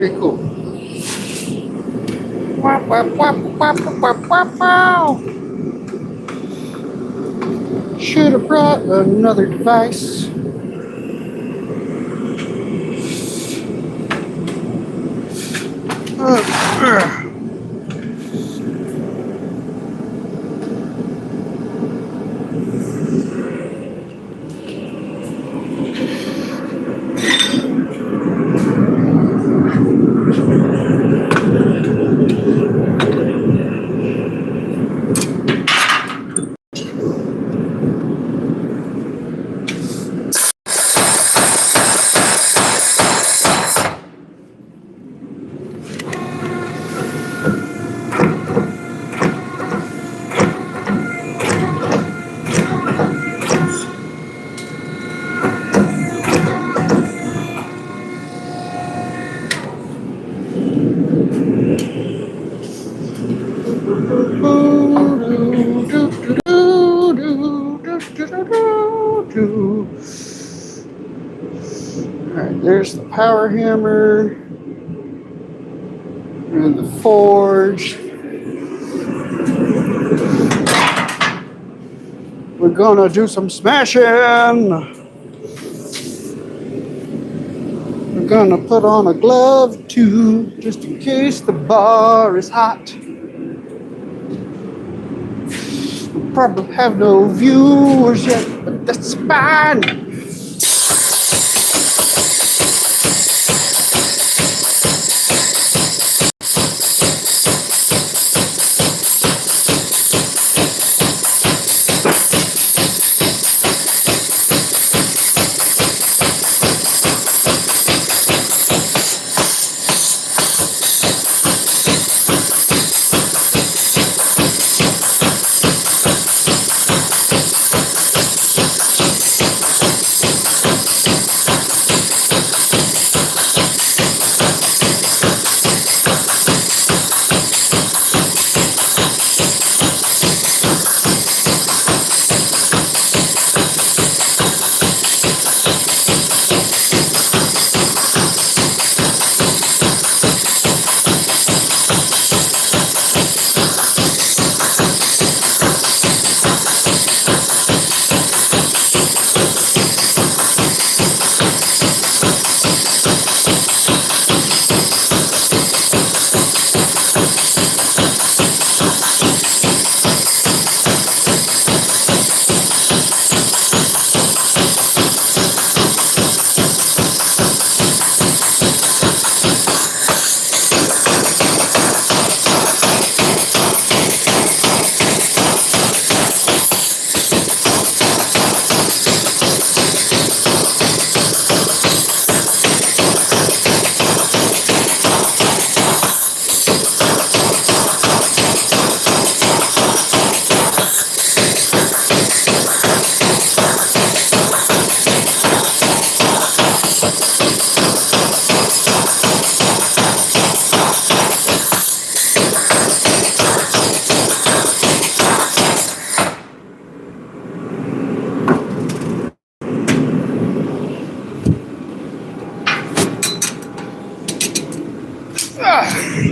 Pretty cool. Wow, wow, wow, wow, wow, wow, wow. Should have brought another device. Alright, there's the power hammer and the forge. We're gonna do some smashing. We're gonna put on a glove too, just in case the bar is hot. We'll probably have no viewers yet, but that's fine.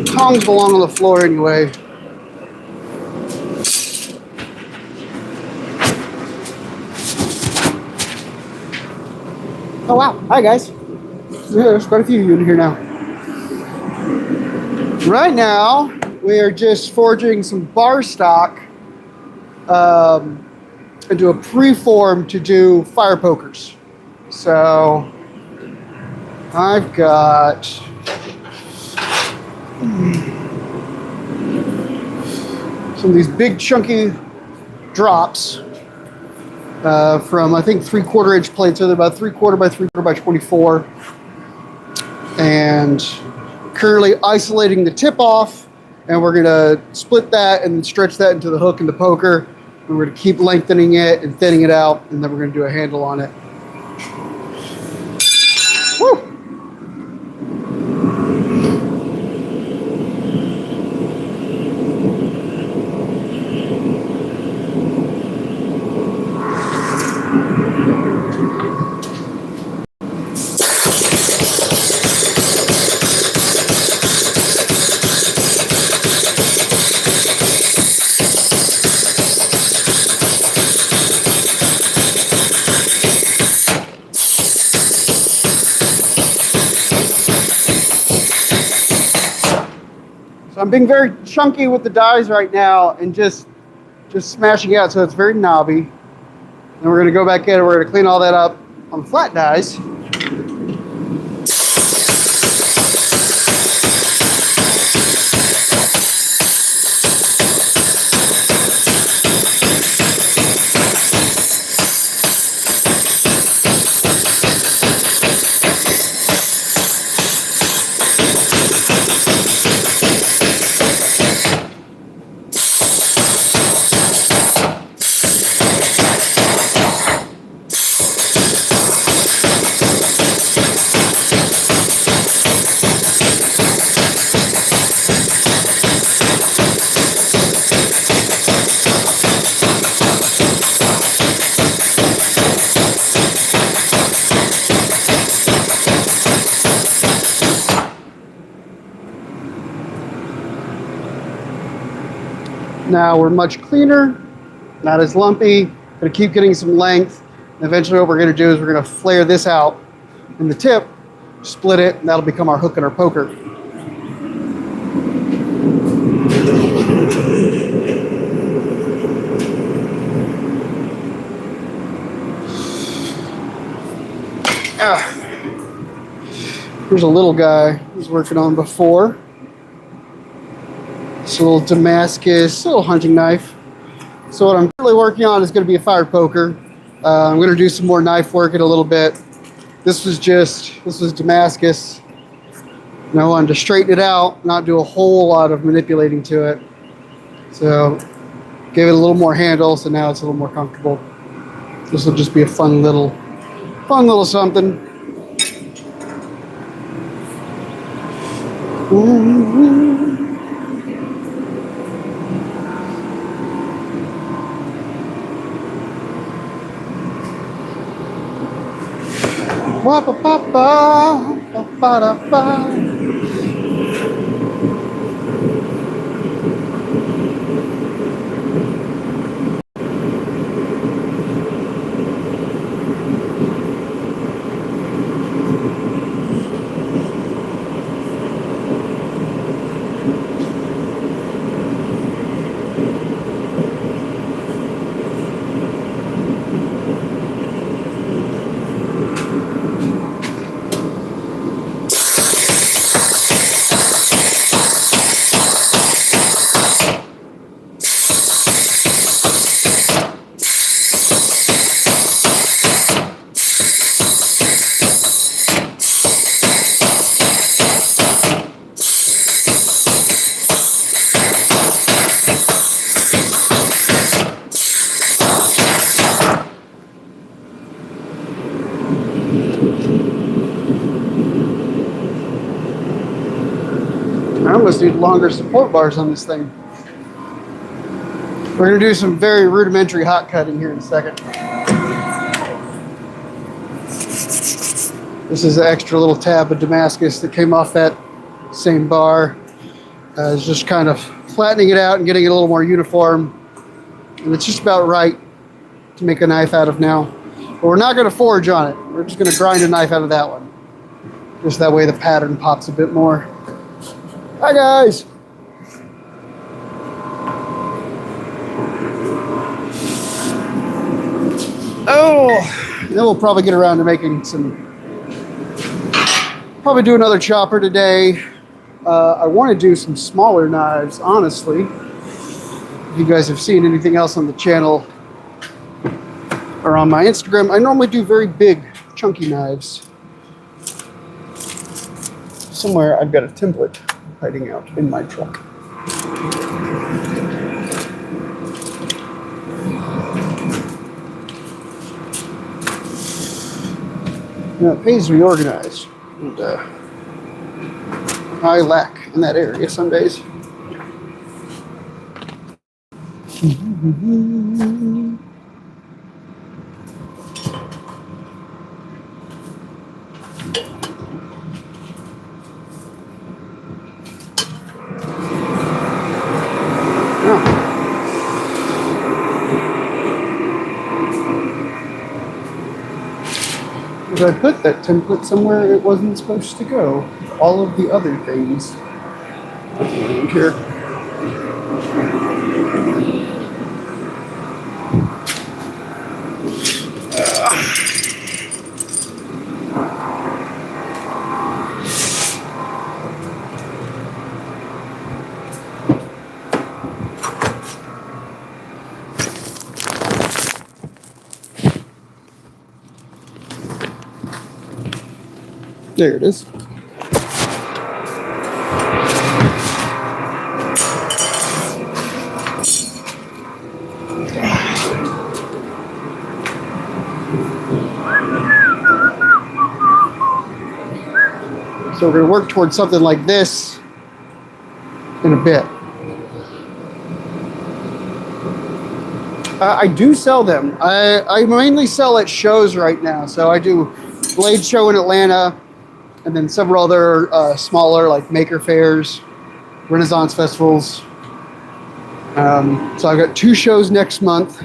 Tongs belong on the floor anyway. Oh wow, hi guys. Yeah, there's quite a few of you in here now. Right now, we are just forging some bar stock into a preform to do fire pokers. So I've got some of these big chunky drops from I think 3/4 inch plates. So they're about 3/4 by 3/4 by 24, and currently isolating the tip off, and we're gonna split that and stretch that into the hook and the poker. And we're gonna keep lengthening it and thinning it out, and then we're gonna do a handle on it. Woo! So I'm being very chunky with the dies right now and just smashing out so it's very knobby. And we're going to go back in and we're going to clean all that up on flat dies. Now we're much cleaner, not as lumpy. Gonna keep getting some length. And eventually what we're gonna do is we're gonna flare this out in the tip, split it, and that'll become our hook and our poker. Here's a little guy I was working on before. It's a little Damascus, a little hunting knife. So what I'm really working on is going to be a fire poker. I'm going to do some more knife work in a little bit. This was Damascus. And I wanted to straighten it out, not do a whole lot of manipulating to it. So gave it a little more handle, so now it's a little more comfortable. This will just be a fun little something. I almost need longer support bars on this thing. We're going to do some very rudimentary hot cutting here in a second. This is an extra little tab of Damascus that came off that same bar. It's just kind of flattening it out and getting it a little more uniform. And it's just about right to make a knife out of now. But we're not going to forge on it. We're just going to grind a knife out of that one. Just that way the pattern pops a bit more. Hi guys! Oh, then we'll probably get around to making probably do another chopper today. I want to do some smaller knives, honestly. If you guys have seen anything else on the channel or on my Instagram, I normally do very big, chunky knives. Somewhere I've got a template hiding out in my truck. Now it pays to be organized. And, I lack in that area some days. Did I put that template somewhere it wasn't supposed to go? All of the other things. Here. There it is. So we're going to work towards something like this in a bit. I do sell them. I mainly sell at shows right now. So I do Blade Show in Atlanta, and then several other smaller like maker fairs, Renaissance festivals. So I've got 2 shows next month.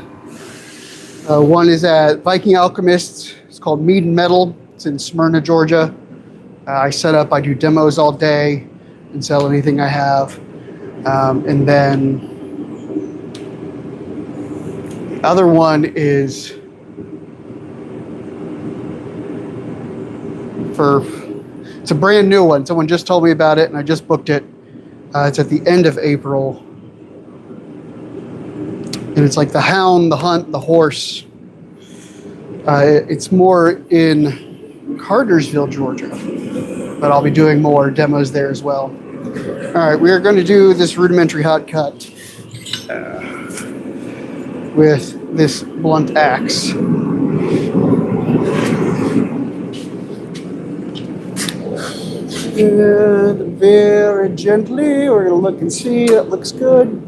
One is at Viking Alchemists. It's called Mead and Metal. It's in Smyrna, Georgia. I do demos all day and sell anything I have. And then the other one is it's a brand new one. Someone just told me about it and I just booked it. It's at the end of April. And it's like the hound, the hunt, the horse. It's more in Cartersville, Georgia. But I'll be doing more demos there as well. All right, we are going to do this rudimentary hot cut with this blunt axe. And very gently, we're going to look and see. That looks good.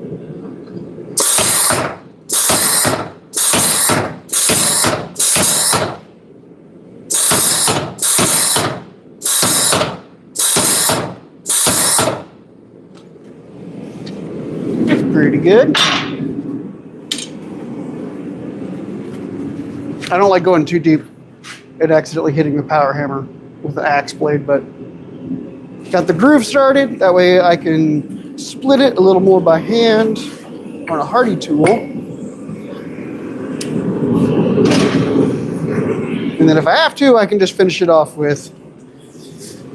Pretty good. I don't like going too deep and accidentally hitting the power hammer with the axe blade, but got the groove started. That way I can split it a little more by hand on a Hardy tool. And then if I have to, I can just finish it off with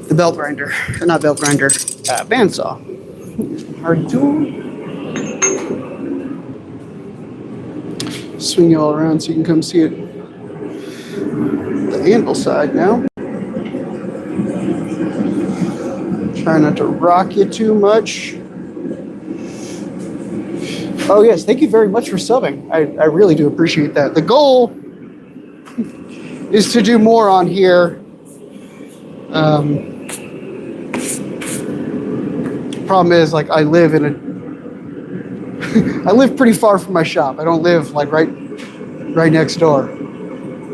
the belt grinder, not belt grinder, bandsaw. Hardy tool. Swing you all around so you can come see it. The Anvil side now. Try not to rock you too much. Oh yes, thank you very much for subbing. I really do appreciate that. The goal is to do more on here. Problem is, like, I live pretty far from my shop. I don't live like right next door.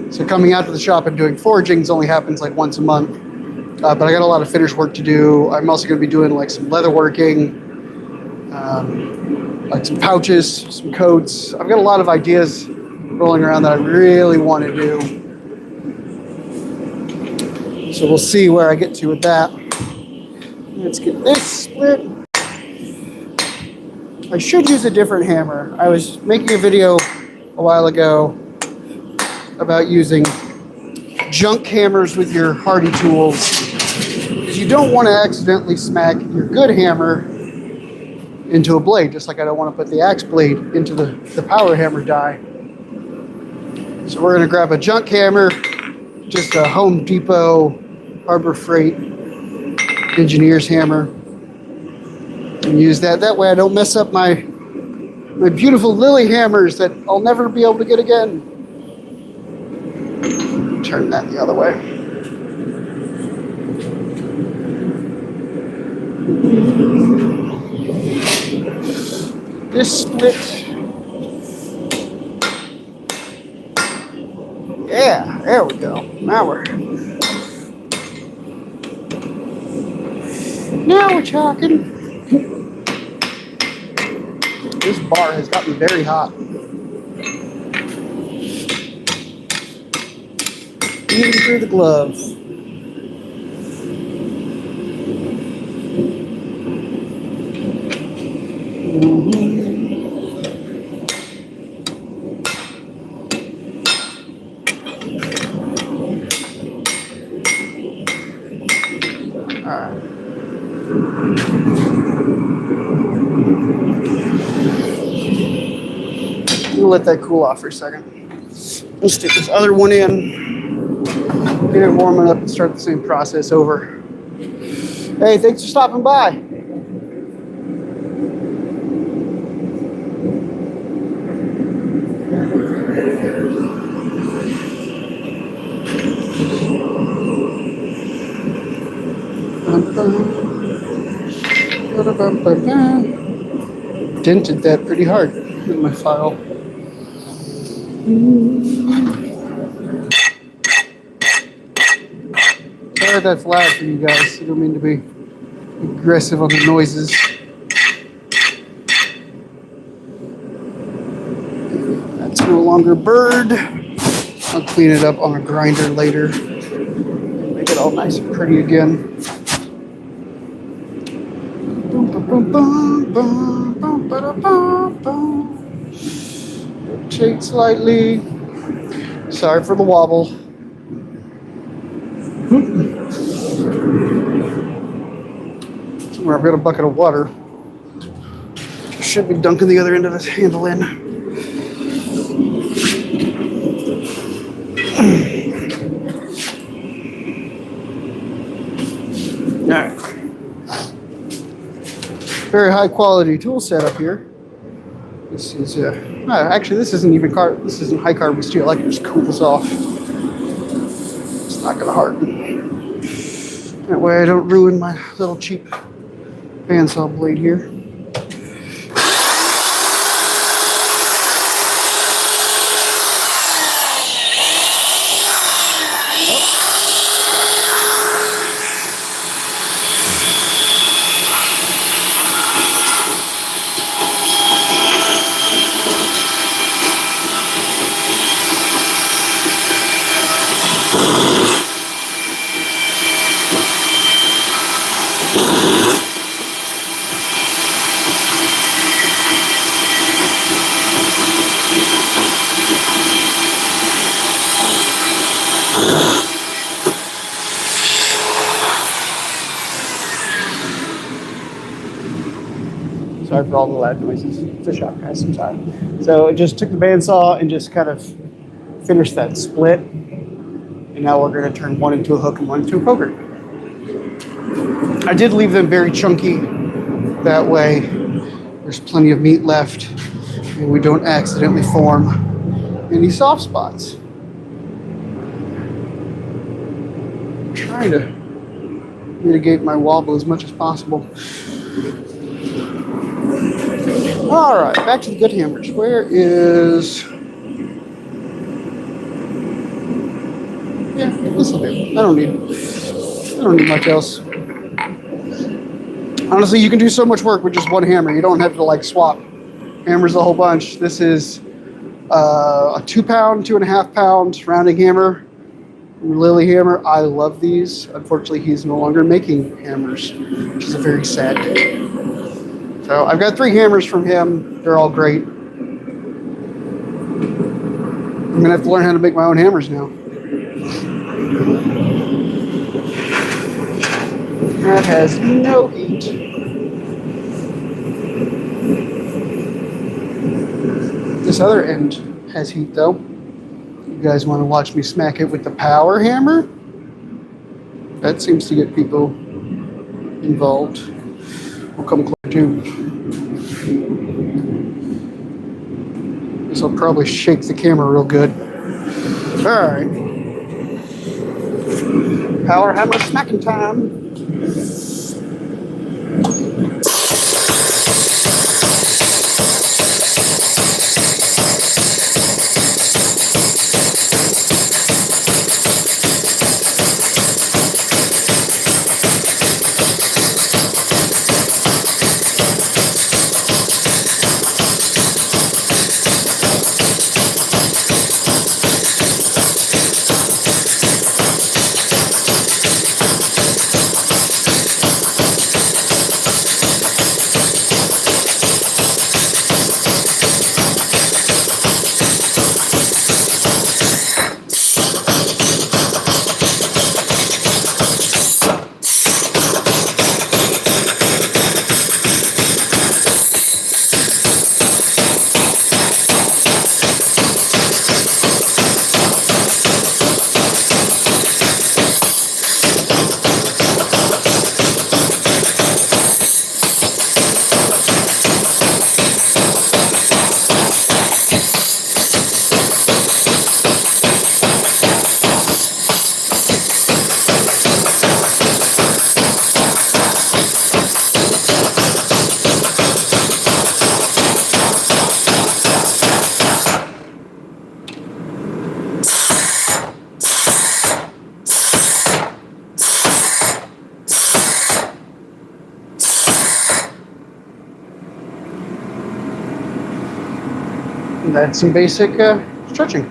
So coming out to the shop and doing forgings only happens like once a month. But I got a lot of finish work to do. I'm also going to be doing like some leather working, like some pouches, some coats. I've got a lot of ideas rolling around that I really want to do. So we'll see where I get to with that. Let's get this split. I should use a different hammer. I was making a video a while ago about using junk hammers with your Hardy tools. You don't want to accidentally smack your good hammer into a blade, just like I don't want to put the axe blade into the power hammer die. So we're going to grab a junk hammer, just a Home Depot Harbor Freight engineer's hammer, and use that. That way I don't mess up my beautiful lily hammers that I'll never be able to get again. Turn that the other way. This split. Yeah, there we go. Now we're talking. This bar has got me very hot. Even through the gloves. Alright. We'll let that cool off for a second. Let's stick this other one in, get it warming up, and start the same process over. Hey, thanks for stopping by. Dented that pretty hard in my file. Sorry that's loud for you guys. I don't mean to be aggressive on the noises. That's no longer bird. I'll clean it up on a grinder later. Make it all nice and pretty again. Rotate slightly. Sorry for the wobble. Somewhere I've got a bucket of water. Should be dunking the other end of this handle in. All right. Very high quality tool setup here. This is actually this isn't even this isn't high carbon steel. I can just cool this off. It's not gonna harden. That way I don't ruin my little cheap bandsaw blade here. Sorry for all the loud noises. It's a shop, guys. I'm sorry. So it just took the bandsaw and just kind of finished that split. And now we're going to turn one into a hook and one into a poker. I did leave them very chunky. That way there's plenty of meat left and we don't accidentally form any soft spots. I'm trying to mitigate my wobble as much as possible. All right, back to the good hammers. Where is... Yeah, this will do. I don't need much else. Honestly, you can do so much work with just one hammer. You don't have to like swap hammers a whole bunch. This is a 2 pound, 2.5 pound rounding hammer. Lily hammer. I love these. Unfortunately, he's no longer making hammers, which is a very sad day. So I've got 3 hammers from him. They're all great. I'm gonna have to learn how to make my own hammers now. That has no heat. This other end has heat though. You guys want to watch me smack it with the power hammer? That seems to get people involved. We'll come close too. This will probably shake the camera real good. All right. Power hammer smacking time. That's some basic stretching.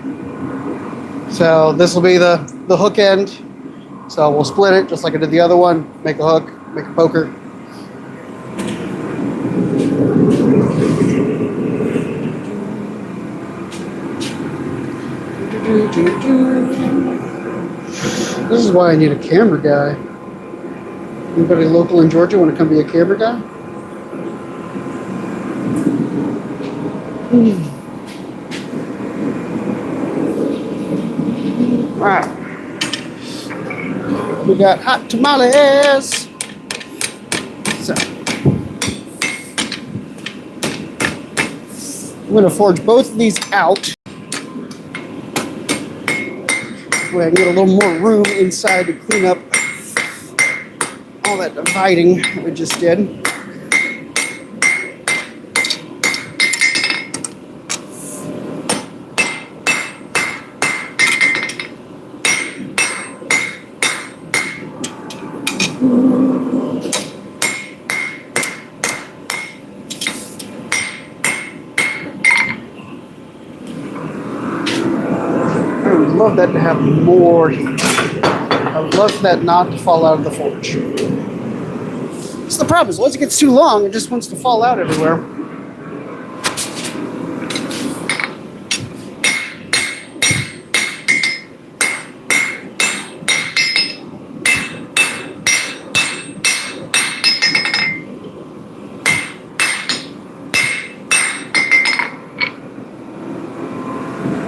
So this will be the hook end. So we'll split it just like I did the other one. Make a hook, make a poker. This is why I need a camera guy. Anybody local in Georgia want to come be a camera guy? All right. We got hot tamales. So I'm going to forge both of these out. I can get a little more room inside to clean up all that dividing that we just did. I would love that to have more heat. I would love for that knot to fall out of the forge. So the problem is, once it gets too long, it just wants to fall out everywhere.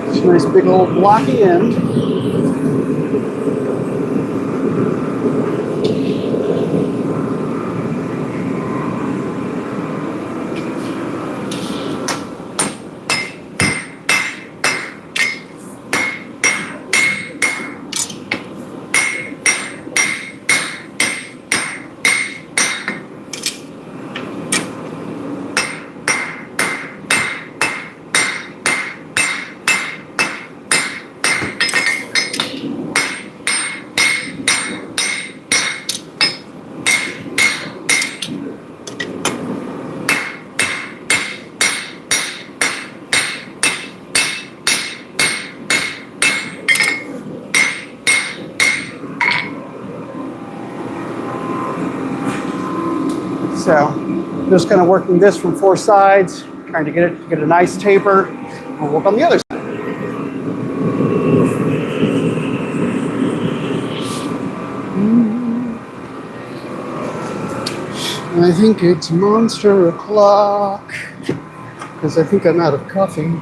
It's a nice big old blocky end. So just kind of working this from four sides, trying to get a nice taper. We'll work on the other side. I think it's monster o'clock because I think I'm out of coffee.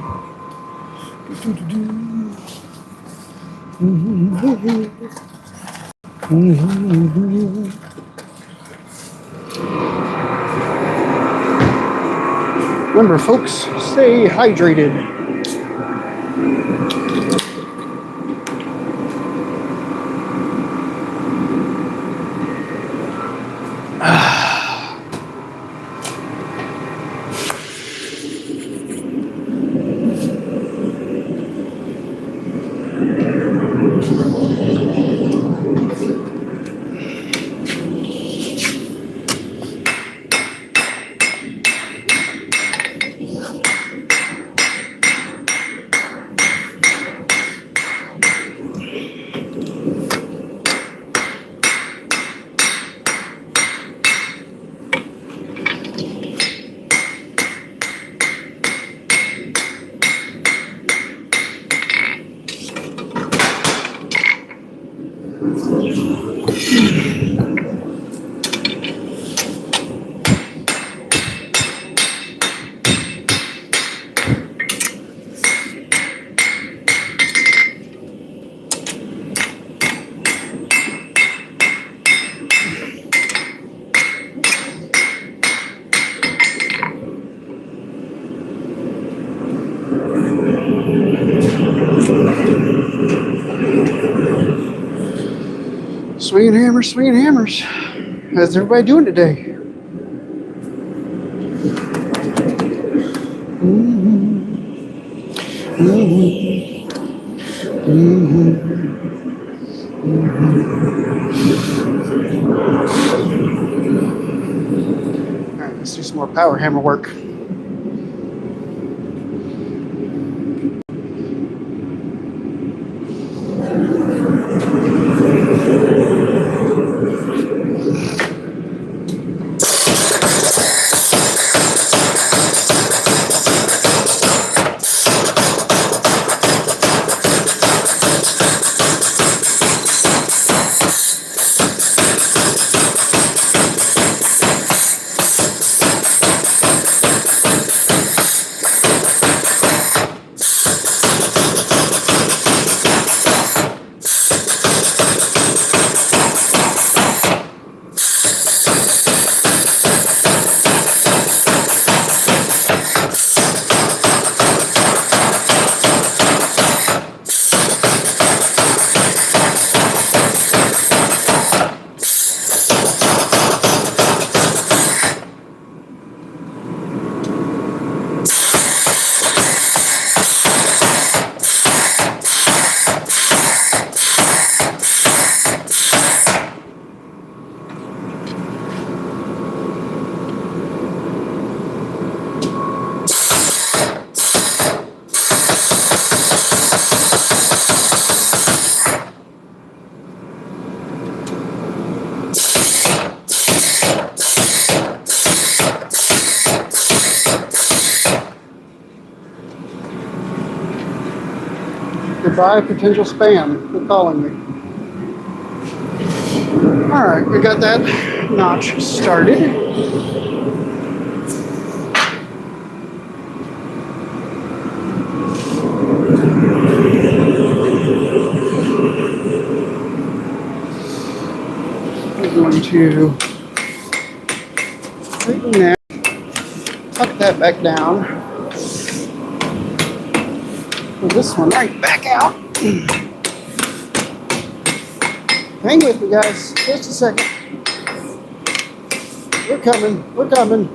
Remember, folks, stay hydrated. Swinging hammers, swinging hammers. How's everybody doing today? All right, let's do some more power hammer work. by potential spam. They're calling me. All right, we got that notch started. We're going to straighten that, tuck that back down. Pull this one right back out. Hang with me, guys. Just a second. We're coming. We're coming.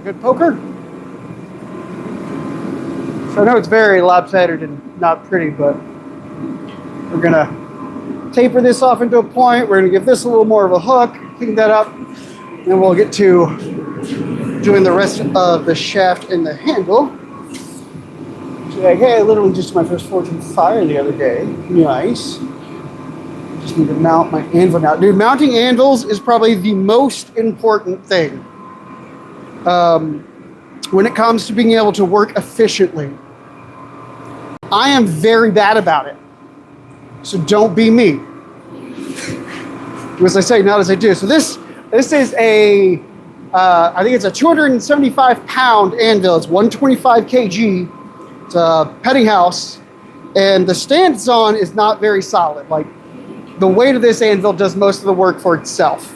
Good poker. So I know it's very lopsided and not pretty, but we're gonna taper this off into a point. We're gonna give this a little more of a hook, clean that up, and then we'll get to doing the rest of the shaft and the handle. So like, hey, I literally just did my first Fortune Fire the other day. Nice. Just need to mount my anvil now. Dude, mounting anvils is probably the most important thing. When it comes to being able to work efficiently. I am very bad about it. So don't be me. As I say, not as I do. So this is a, I think it's a 275 pound anvil. It's 125 kg. It's a petting house. And the stand it's on is not very solid. Like the weight of this anvil does most of the work for itself.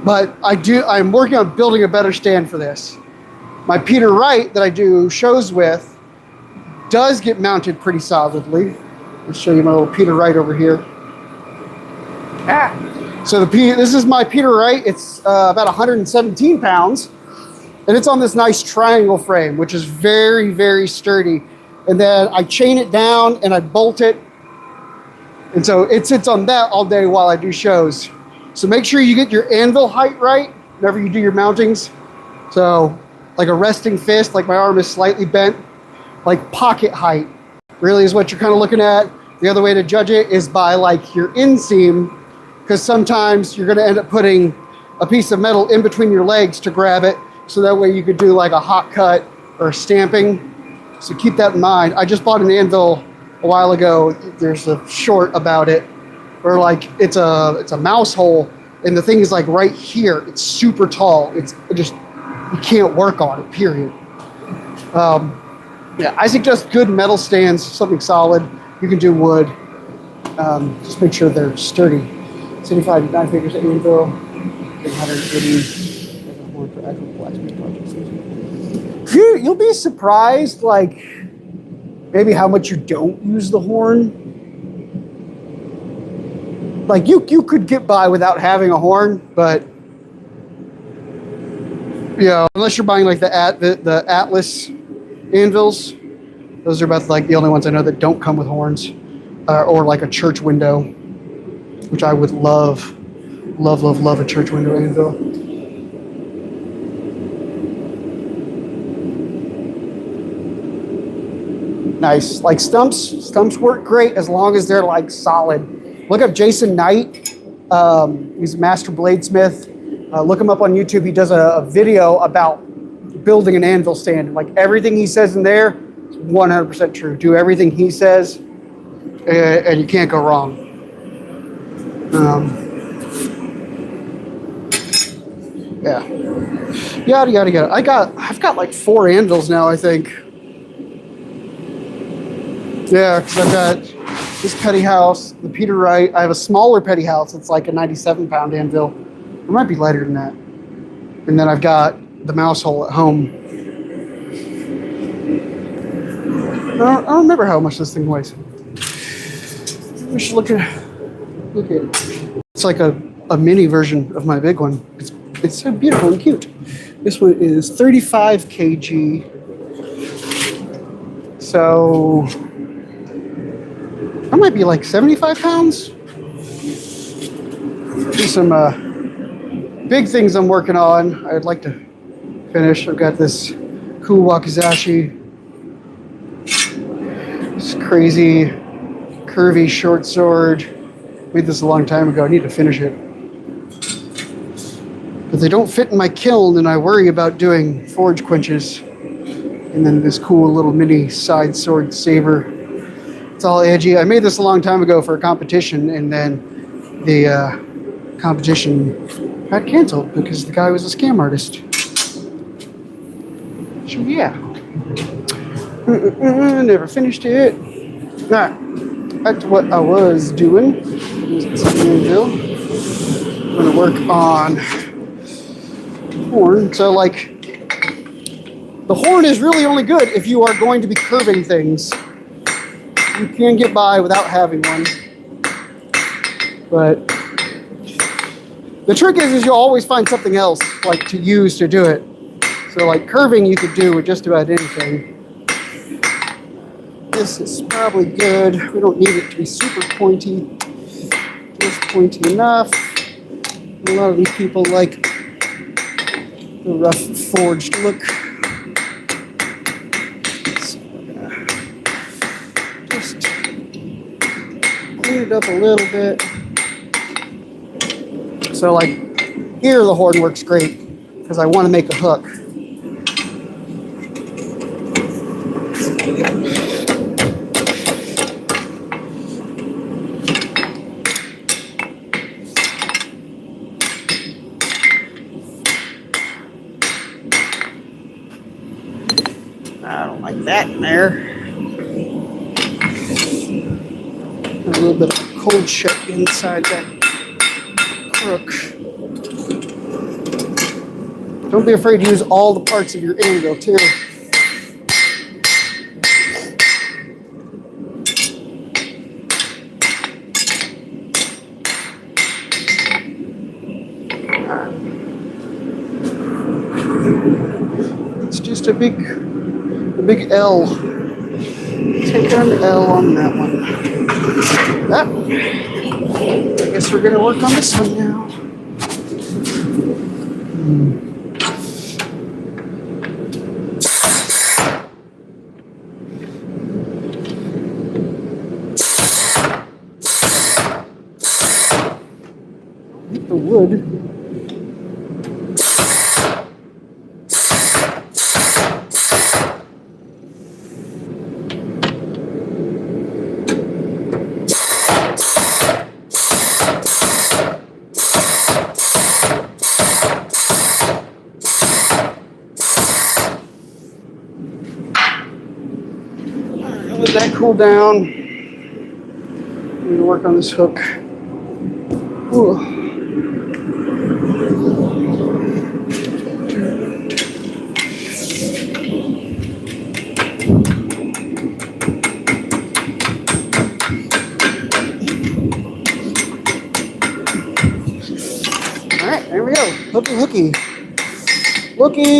But I'm working on building a better stand for this. My Peter Wright that I do shows with does get mounted pretty solidly. I'll show you my little Peter Wright over here. So this is my Peter Wright. It's about 117 pounds. And it's on this nice triangle frame, which is very, very sturdy. And then I chain it down and I bolt it. And so it sits on that all day while I do shows. So make sure you get your anvil height right whenever you do your mountings. So like a resting fist, like my arm is slightly bent, like pocket height really is what you're kind of looking at. The other way to judge it is by like your inseam, because sometimes you're going to end up putting a piece of metal in between your legs to grab it. So that way you could do like a hot cut or stamping. So keep that in mind. I just bought an anvil a while ago. There's a short about it. Or like it's a mouse hole, and the thing is like right here. It's super tall. It just you can't work on it. Period. Yeah, I suggest good metal stands, something solid. You can do wood. Just make sure they're sturdy. 75 9 figures at Anvil, 180. You'll be surprised, like maybe how much you don't use the horn. Like you could get by without having a horn, but you know, unless you're buying like the Atlas anvils, those are about like the only ones I know that don't come with horns, or like a church window, which I would love a church window anvil. Nice. Like stumps work great as long as they're like solid. Look up Jason Knight. He's a master bladesmith. Look him up on YouTube. He does a video about building an anvil stand. Like everything he says in there is 100% true. Do everything he says, and you can't go wrong. Yeah. Yada yada yada. I've got like 4 anvils now, I think. Yeah, because I've got this petty house, the Peter Wright. I have a smaller petty house. It's like a 97 pound anvil. It might be lighter than that. And then I've got the mouse hole at home. I don't remember how much this thing weighs. Just look at it. It's like a mini version of my big one. It's so beautiful and cute. This one is 35 kg. So that might be like 75 pounds. There's some big things I'm working on. I'd like to finish. I've got this cool wakizashi. This crazy, curvy short sword. Made this a long time ago. I need to finish it. But they don't fit in my kiln, and I worry about doing forge quenches. And then this cool little mini side sword saber. It's all edgy. I made this a long time ago for a competition, and then the competition got canceled because the guy was a scam artist. So yeah. Never finished it. Alright, back to what I was doing. It's Anvil. I'm going to work on horn. So like, the horn is really only good if you are going to be curving things. You can get by without having one. But the trick is you'll always find something else like to use to do it. So like curving you could do with just about anything. This is probably good. We don't need it to be super pointy. Just pointy enough. A lot of these people like the rough forged look. So we're gonna just clean it up a little bit. So like here the horn works great because I want to make a hook. I don't like that in there. A little bit of cold shut inside that crook. Don't be afraid to use all the parts of your anvil too. It's just a big L. Take an L on that one. I guess we're gonna work on this one now. Hit the wood. Let that cool down. I'm going to work on this hook. Ooh. All right, there we go. Hooky.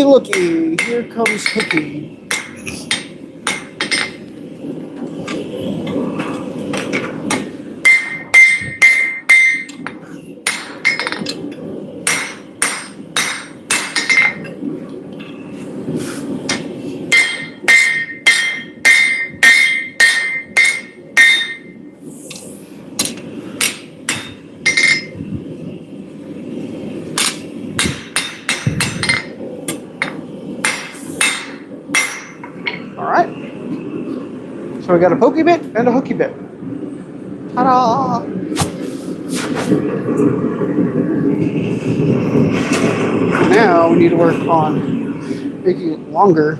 Looky. Here comes Hooky. All right. So we got a pokey bit and a hooky bit. Ta-da! Now we need to work on making it longer.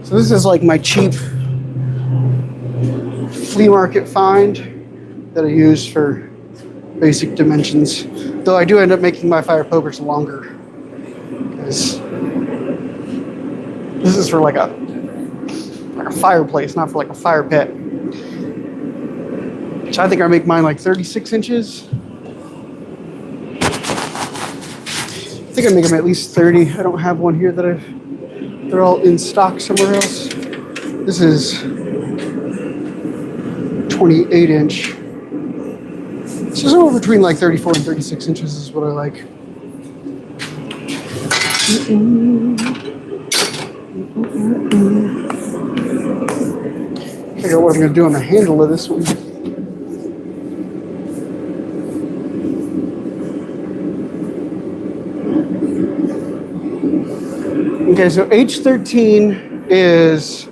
So this is like my cheap flea market find that I use for basic dimensions. Though I do end up making my fire pokers longer. Because this is for like a fireplace, not for like a fire pit. So I think I make mine like 36 inches. I think I make them at least 30. I don't have one here they're all in stock somewhere else. This is 28 inch. So somewhere between like 34 and 36 inches is what I like. Figure out what I'm going to do on the handle of this one. Okay, so H13 is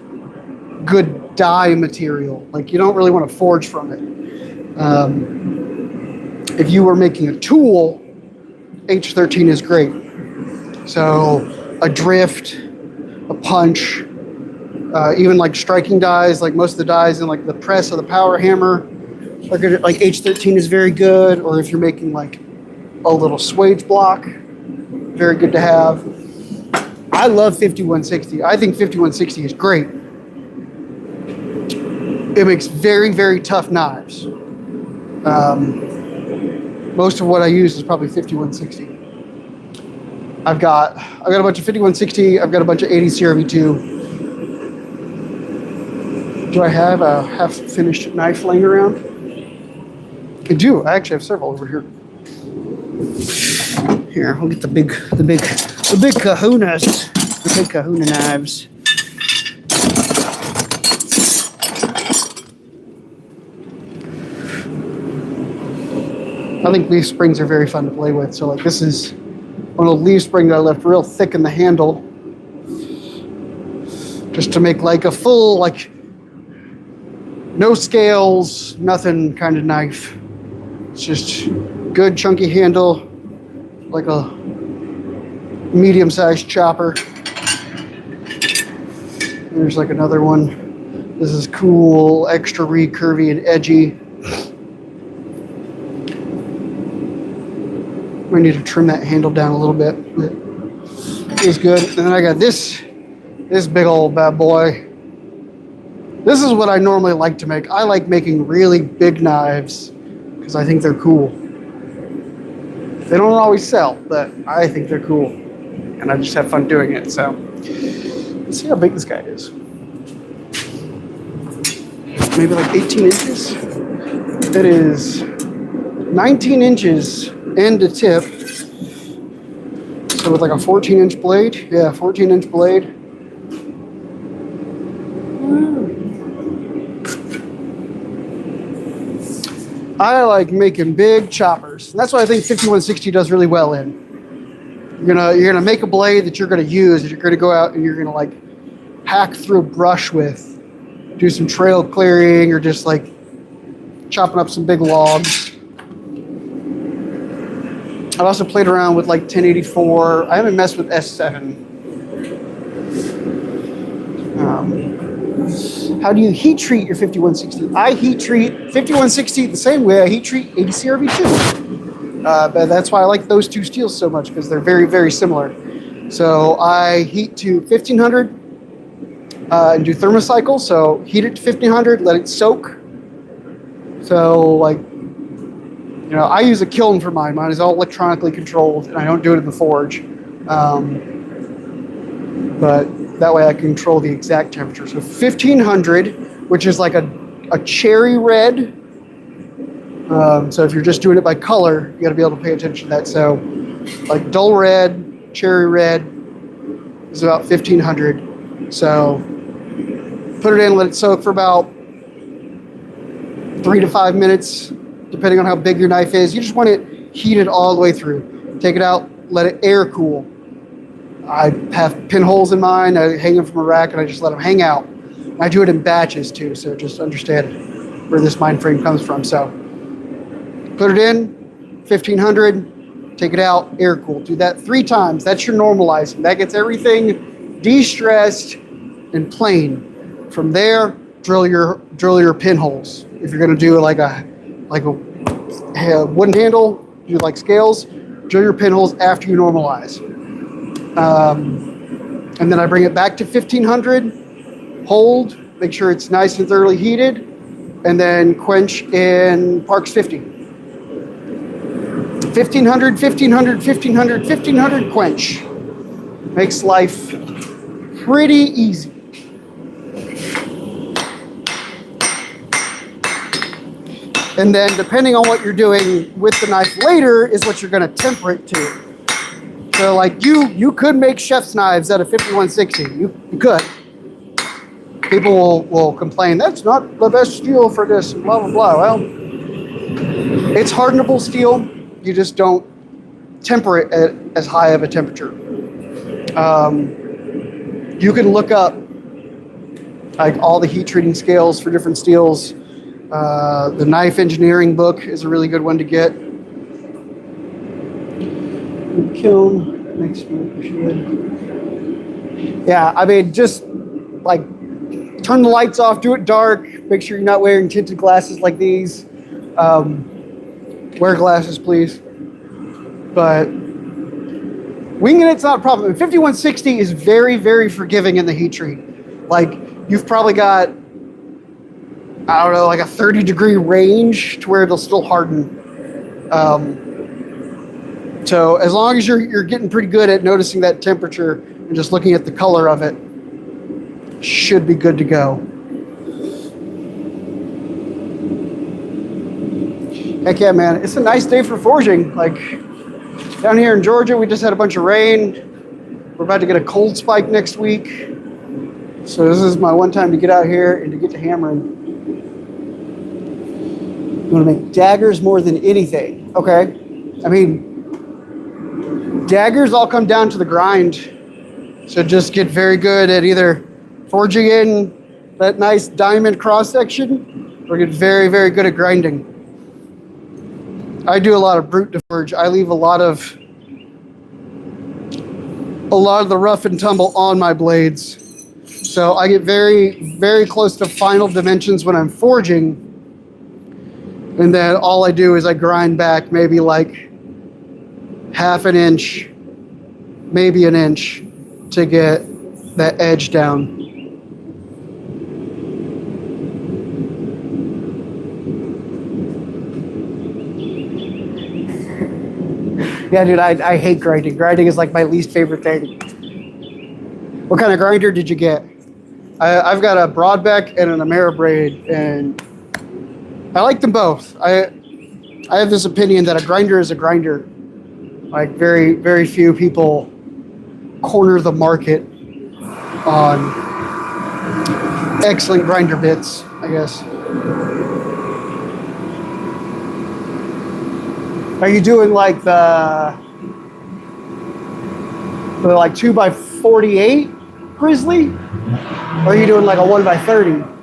good dye material. Like, you don't really want to forge from it. If you were making a tool, H13 is great. So a drift, a punch, even like striking dies, like most of the dies in like the press or the power hammer are good. Like H13 is very good. Or if you're making like a little swage block, very good to have. I love 5160. I think 5160 is great. It makes very, very tough knives. Most of what I use is probably 5160. I've got a bunch of 5160. I've got a bunch of 80 CRV2. Do I have a half-finished knife laying around? I do. I actually have several over here. Here, I'll get the big kahunas, the big kahuna knives. I think leaf springs are very fun to play with. So like this is one of the leaf spring that I left real thick in the handle, just to make like a full, like no scales, nothing kind of knife. It's just good chunky handle, like a medium-sized chopper. There's like another one. This is cool, extra recurvy and edgy. I need to trim that handle down a little bit. It was good. And then I got this big old bad boy. This is what I normally like to make. I like making really big knives because I think they're cool. They don't always sell, but I think they're cool. And I just have fun doing it. So let's see how big this guy is. Maybe like 18 inches. That is 19 inches end to tip. So with like a 14-inch blade. Yeah, 14-inch blade. I like making big choppers. And that's what I think 5160 does really well in. You're gonna make a blade that you're gonna use, that you're gonna go out and you're gonna like hack through a brush with, do some trail clearing, or just like chopping up some big logs. I've also played around with like 1084. I haven't messed with S7. How do you heat treat your 5160? I heat treat 5160 the same way I heat treat 80 CRV2. But that's why I like those two steels so much, because they're very, very similar. So I heat to 1500 and do thermocycle. So heat it to 1500, let it soak. So like, you know, I use a kiln for mine. Mine is all electronically controlled, and I don't do it in the forge. But that way I can control the exact temperature. So 1500, which is like a cherry red. So if you're just doing it by color, you got to be able to pay attention to that. So like dull red, cherry red is about 1500. So put it in, let it soak for about 3 to 5 minutes, depending on how big your knife is. You just want it heated all the way through. Take it out, let it air cool. I have pinholes in mine. I hang them from a rack, and I just let them hang out. I do it in batches too, so just understand where this mind frame comes from. So put it in, 1500, take it out, air cool. Do that 3 times. That's your normalizing. That gets everything de-stressed and plain. From there, drill your pinholes. If you're gonna do like a wooden handle, do like scales, drill your pinholes after you normalize. And then I bring it back to 1500, hold, make sure it's nice and thoroughly heated, and then quench in Parks 50. 1500, 1500, 1500, 1500 quench. Makes life pretty easy. And then depending on what you're doing with the knife later is what you're going to temper it to. So like you could make chef's knives out of 5160. You could. People will complain, that's not the best steel for this, blah, blah, blah. Well, it's hardenable steel. You just don't temper it at as high of a temperature. You can look up like all the heat treating scales for different steels. The knife engineering book is a really good one to get. Kiln makes me good. Yeah, I mean, just like turn the lights off, do it dark, make sure you're not wearing tinted glasses like these. Wear glasses, please. But winging it's not a problem. And 5160 is very, very forgiving in the heat treat. Like, you've probably got, I don't know, like a 30-degree range to where it'll still harden. So as long as you're getting pretty good at noticing that temperature and just looking at the color of it, should be good to go. Heck yeah, man. It's a nice day for forging. Like, down here in Georgia, we just had a bunch of rain. We're about to get a cold spike next week. So this is my one time to get out here and to get to hammering. You want to make daggers more than anything. Okay. I mean, daggers all come down to the grind. So just get very good at either forging in that nice diamond cross section or get very, very good at grinding. I do a lot of brute to forge. I leave a lot of the rough and tumble on my blades. So I get very, very close to final dimensions when I'm forging. And then all I do is I grind back maybe like half an inch, maybe an inch to get that edge down. Yeah, dude, I hate grinding. Grinding is like my least favorite thing. What kind of grinder did you get? I've got a Broadbeck and an Ameribraid, and I like them both. I have this opinion that a grinder is a grinder. Like very, very few people corner the market on excellent grinder bits, I guess. Are you doing like the like 2x48 Grizzly? Or are you doing like a 1x30?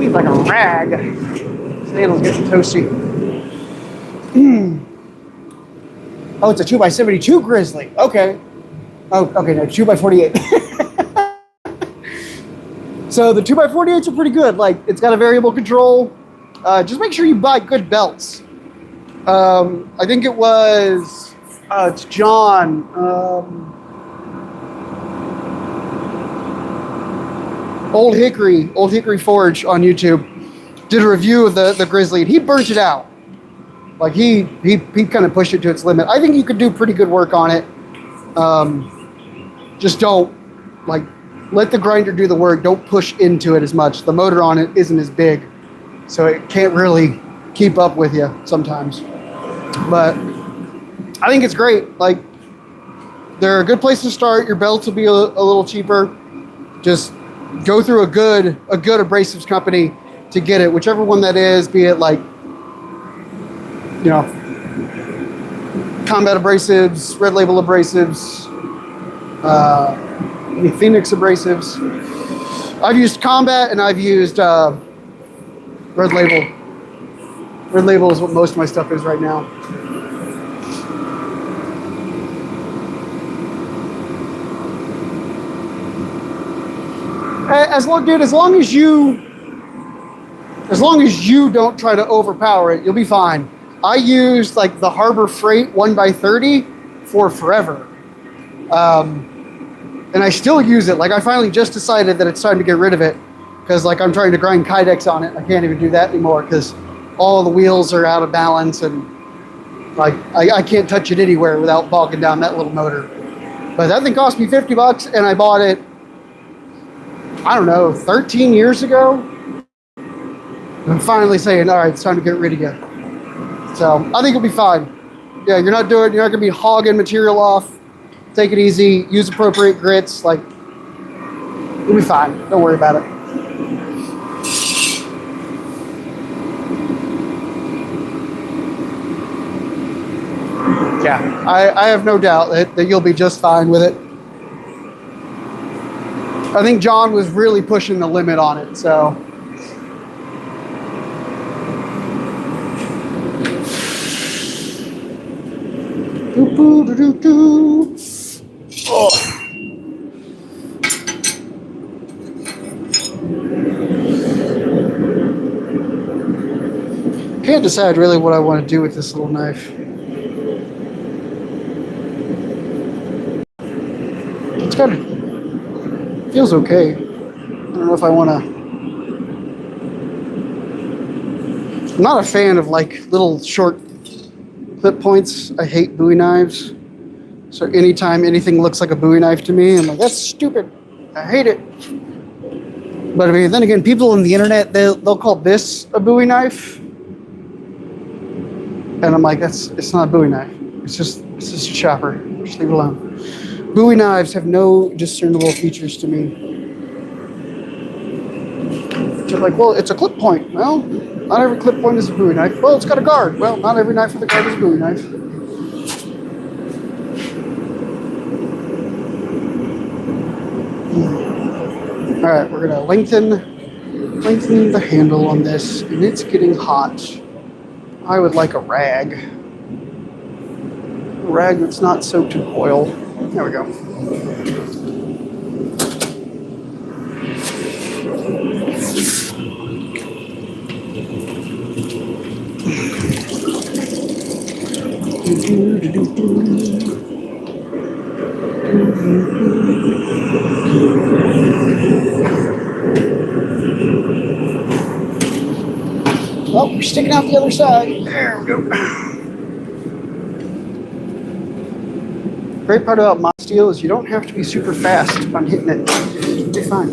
Like a rag. This handle's getting toasty. Oh, it's a 2x72 Grizzly. Okay. Oh, okay, no, 2x48. So the 2x48s are pretty good. Like, it's got a variable control. Just make sure you buy good belts. I think it was, it's John. Old Hickory Forge on YouTube did a review of the Grizzly, and he burnt it out. Like he kind of pushed it to its limit. I think you could do pretty good work on it. just don't like let the grinder do the work. Don't push into it as much. The motor on it isn't as big, so it can't really keep up with you sometimes. But I think it's great. Like, they're a good place to start. Your belts will be a little cheaper. Just go through a good abrasives company to get it, whichever one that is, be it like, you know, Combat Abrasives, Red Label Abrasives, Phoenix Abrasives. I've used Combat and I've used Red Label. Red Label is what most of my stuff is right now. As long as you don't try to overpower it, you'll be fine. I used like the Harbor Freight 1x30 for forever. And I still use it. Like, I finally just decided that it's time to get rid of it because like I'm trying to grind Kydex on it. I can't even do that anymore because all the wheels are out of balance and like I can't touch it anywhere without bogging down that little motor. But that thing cost me $50 and I bought it, I don't know, 13 years ago. I'm finally saying, all right, it's time to get rid of you. So I think it'll be fine. Yeah, you're not going to be hogging material off. Take it easy, use appropriate grits, like, you'll be fine. Don't worry about it. Yeah, I have no doubt that you'll be just fine with it. I think John was really pushing the limit on it, so. Oh. Can't decide really what I want to do with this little knife. It's kind of feels okay. I don't know if I want to. I'm not a fan of like little short clip points. I hate Bowie knives. So anytime anything looks like a Bowie knife to me, I'm like, that's stupid. I hate it. But I mean, then again, people on the internet, they'll call this a Bowie knife. And I'm like, it's not a Bowie knife. It's just a chopper. Just leave it alone. Bowie knives have no discernible features to me. They're like, well, it's a clip point. Well, not every clip point is a Bowie knife. Well, it's got a guard. Well, not every knife with a guard is a Bowie knife. All right, we're gonna lengthen the handle on this, and it's getting hot. I would like a rag that's not soaked in oil. There we go. Oh, we're sticking out the other side. There we go. Great part about my steel is you don't have to be super fast on hitting it. You'll be fine.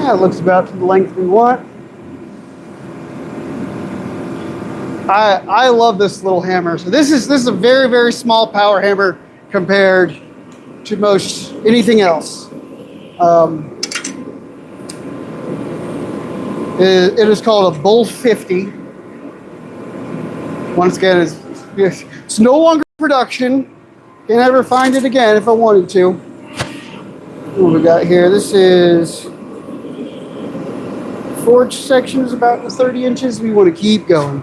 That looks about to the length we want. I love this little hammer. So this is a very, very small power hammer compared to most anything else. It is called a Bull 50. Once again, it's no longer production. Can't ever find it again if I wanted to. What we got here? This is forge section is about 30 inches. We want to keep going.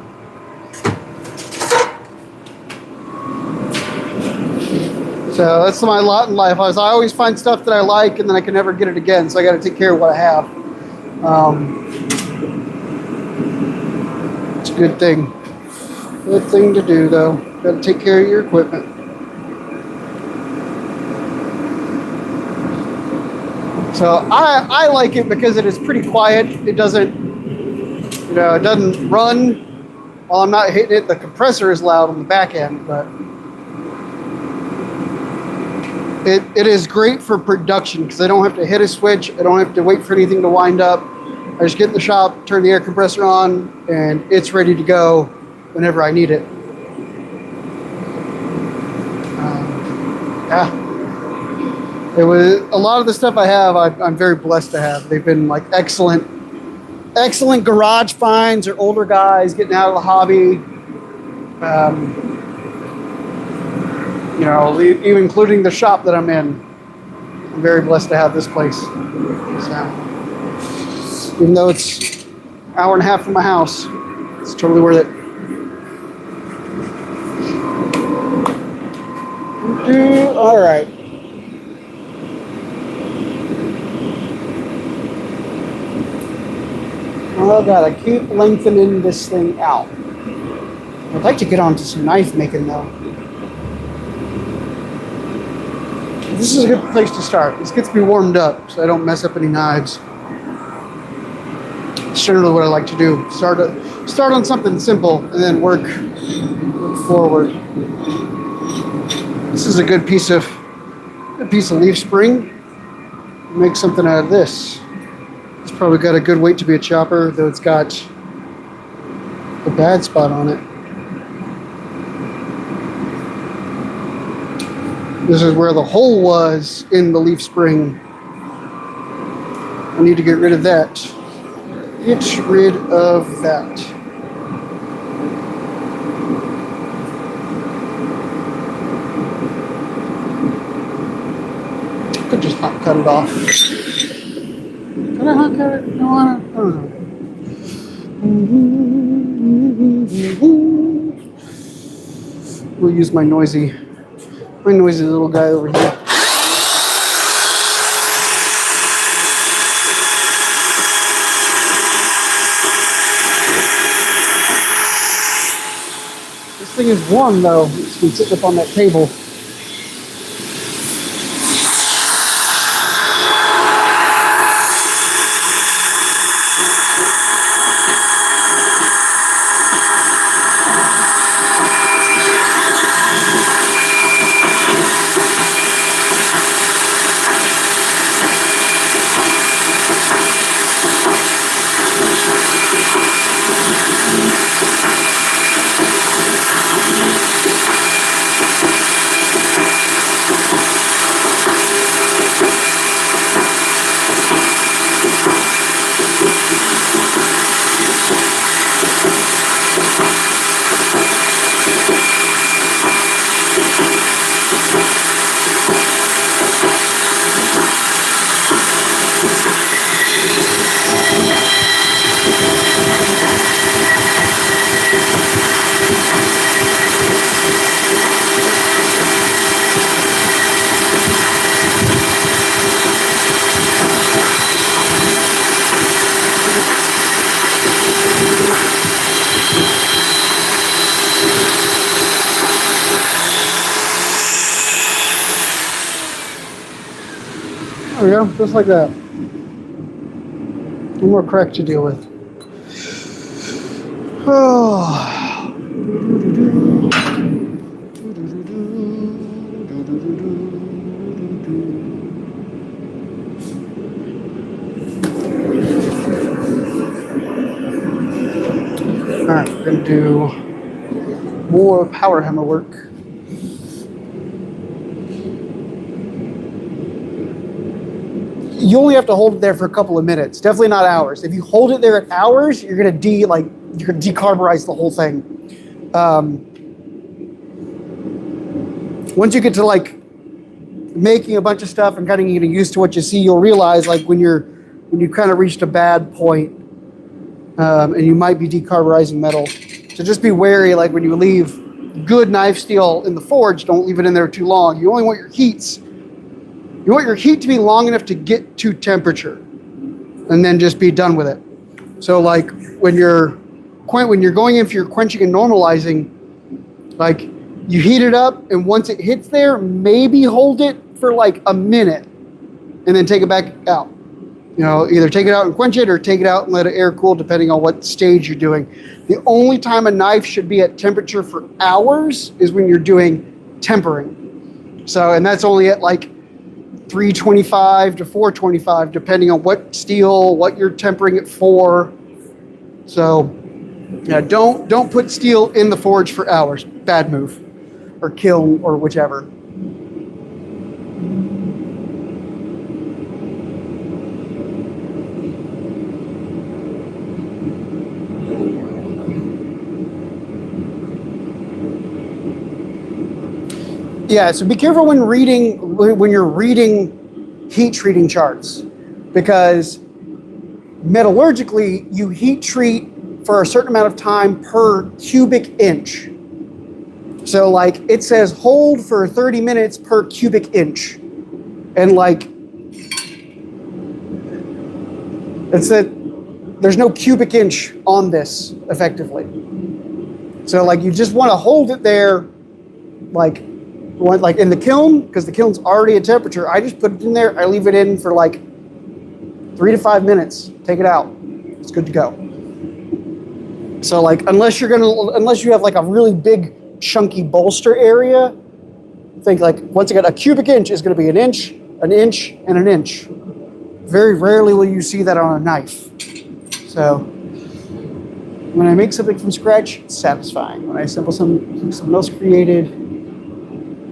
So that's my lot in life. I always find stuff that I like, and then I can never get it again. So I got to take care of what I have. It's a good thing. Good thing to do, though. Got to take care of your equipment. So I like it because it is pretty quiet. It doesn't, it doesn't run while I'm not hitting it. The compressor is loud on the back end, but it is great for production because I don't have to hit a switch. I don't have to wait for anything to wind up. I just get in the shop, turn the air compressor on, and it's ready to go whenever I need it. It was a lot of the stuff I have. I'm very blessed to have. They've been like excellent garage finds or older guys getting out of the hobby. Even including the shop that I'm in. I'm very blessed to have this place. So, even though it's an hour and a half from my house, it's totally worth it. All right. Well, I gotta keep lengthening this thing out. I'd like to get onto some knife making though. This is a good place to start. This gets me warmed up so I don't mess up any knives. It's generally what I like to do. Start on something simple and then work forward. This is a good piece of leaf spring. Make something out of this. It's probably got a good weight to be a chopper, though it's got a bad spot on it. This is where the hole was in the leaf spring. I need to get rid of that. Get rid of that. I could just not cut it off. Can I not cut it? No, I don't know. We'll use my noisy little guy over here. This thing is warm though. It's been sitting up on that table. There we go, just like that. No more crack to deal with. Oh. right, we're going to do more power hammer work. You only have to hold it there for a couple of minutes. Definitely not hours. If you hold it there at hours, you're gonna decarburize the whole thing. Once you get to like making a bunch of stuff and kind of getting used to what you see, you'll realize like when you kind of reached a bad point, and you might be decarburizing metal. So just be wary. Like when you leave good knife steel in the forge, don't leave it in there too long. You only want your heat to be long enough to get to temperature, and then just be done with it. So like when you're going in for your quenching and normalizing, like you heat it up, and once it hits there, maybe hold it for like a minute, and then take it back out. You know, either take it out and quench it, or take it out and let it air cool, depending on what stage you're doing. The only time a knife should be at temperature for hours is when you're doing tempering. So, and that's only at like 325 to 425, depending on what steel, what you're tempering it for. So, yeah, don't put steel in the forge for hours. Bad move, or kiln, or whichever. Yeah, so be careful when you're reading heat treating charts, because metallurgically you heat treat for a certain amount of time per cubic inch. So like it says hold for 30 minutes per cubic inch, and like it said there's no cubic inch on this effectively. So like you just want to hold it there, like in the kiln, because the kiln's already at temperature. I just put it in there. I leave it in for like 3 to 5 minutes. Take it out. It's good to go. So like unless you have like a really big chunky bolster area, think like once again a cubic inch is going to be an inch, and an inch. Very rarely will you see that on a knife. So when I make something from scratch, it's satisfying. When I assemble something else created,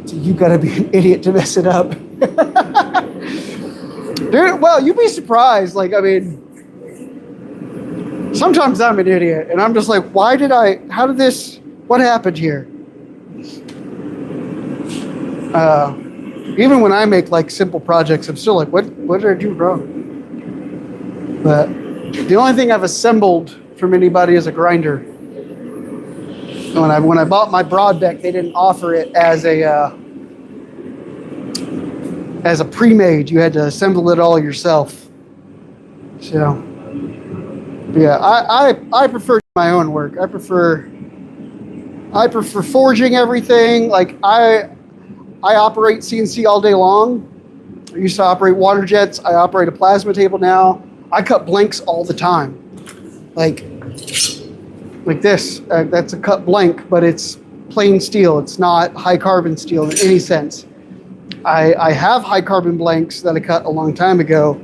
so you gotta be an idiot to mess it up. Dude, well, you'd be surprised. Like, I mean, sometimes I'm an idiot, and I'm just like, what happened here? Even when I make like simple projects, I'm still like, what did I do wrong? But the only thing I've assembled from anybody is a grinder. When I bought my Broadbeck, they didn't offer it as a pre-made. You had to assemble it all yourself. So, yeah, I prefer my own work. I prefer forging everything. Like I operate CNC all day long. I used to operate water jets. I operate a plasma table now. I cut blanks all the time. Like this, that's a cut blank, but it's plain steel. It's not high carbon steel in any sense. I have high carbon blanks that I cut a long time ago,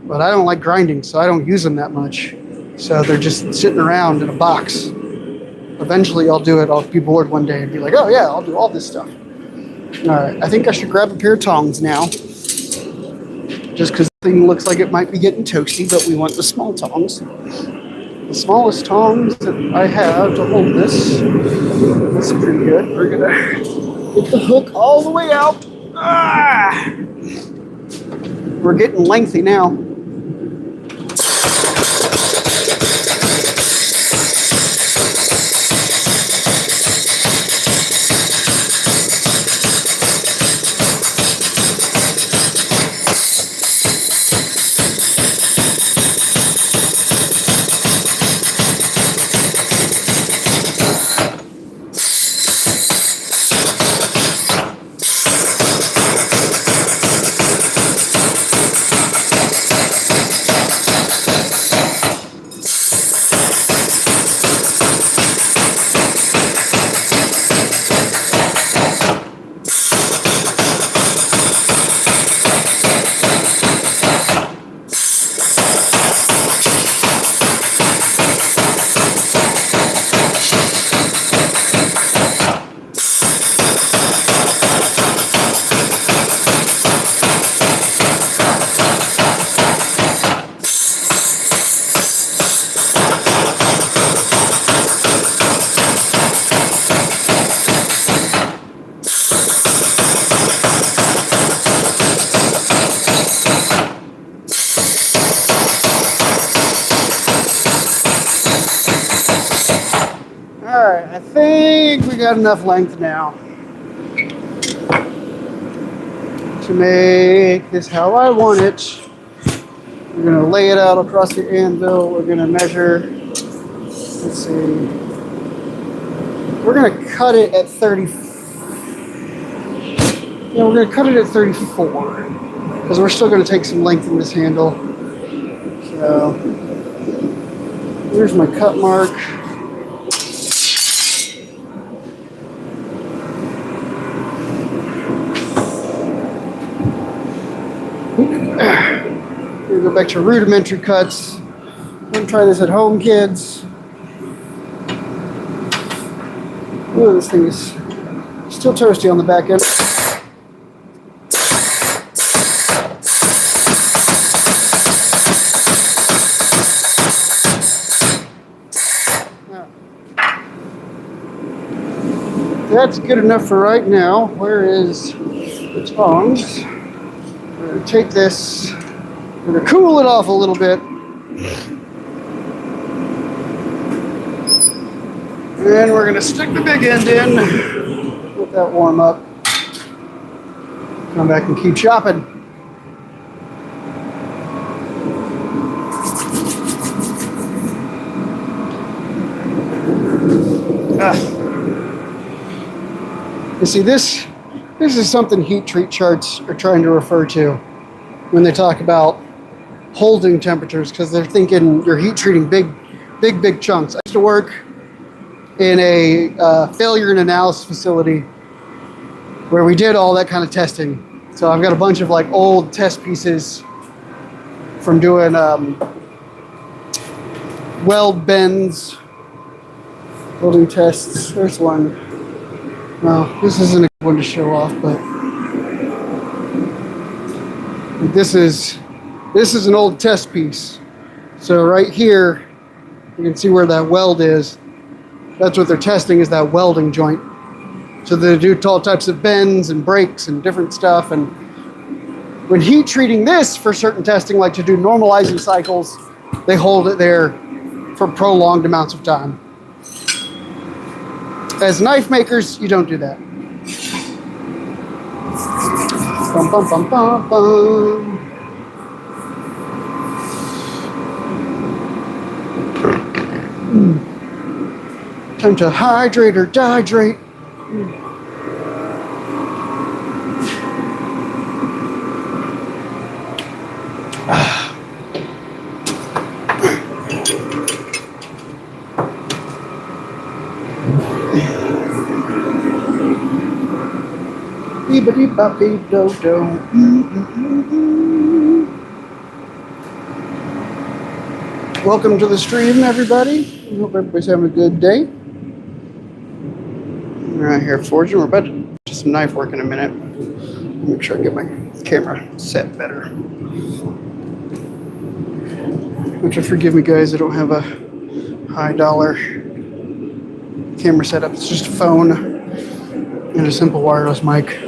but I don't like grinding, so I don't use them that much. So they're just sitting around in a box. Eventually I'll do it. I'll be bored one day and be like, oh yeah, I'll do all this stuff. All right, I think I should grab a pair of tongs now, just because the thing looks like it might be getting toasty, but we want the small tongs. The smallest tongs that I have to hold this. That's pretty good. We're gonna get the hook all the way out. Ah! We're getting lengthy now. I think we got enough length now to make this how I want it. We're going to lay it out across the anvil. We're going to measure, let's see, we're going to cut it at 30. Yeah, we're going to cut it at 34 because we're still going to take some length in this handle. So here's my cut mark. We're gonna go back to rudimentary cuts. Don't try this at home, kids. Ooh, this thing is still toasty on the back end. That's good enough for right now. Where is the tongs? We're going to take this, we're going to cool it off a little bit. And we're going to stick the big end in, let that warm up. Come back and keep chopping. You see, this is something heat treat charts are trying to refer to when they talk about holding temperatures, because they're thinking you're heat treating big chunks. I used to work in a failure and analysis facility where we did all that kind of testing. So I've got a bunch of like old test pieces from doing weld bends, welding tests. There's one. Well, this isn't a good one to show off, but this is an old test piece. So right here, you can see where that weld is. That's what they're testing, is that welding joint. So they do all types of bends and breaks and different stuff. And when heat treating this for certain testing, like to do normalizing cycles, they hold it there for prolonged amounts of time. As knife makers, you don't do that. Bum, bum, bum, bum, bum. Time to hydrate or dehydrate. Welcome to the stream, everybody. I hope everybody's having a good day. Right here, forging. We're about to do some knife work in a minute. Make sure I get my camera set better. Which, forgive me, guys, I don't have a high dollar camera setup. It's just a phone and a simple wireless mic.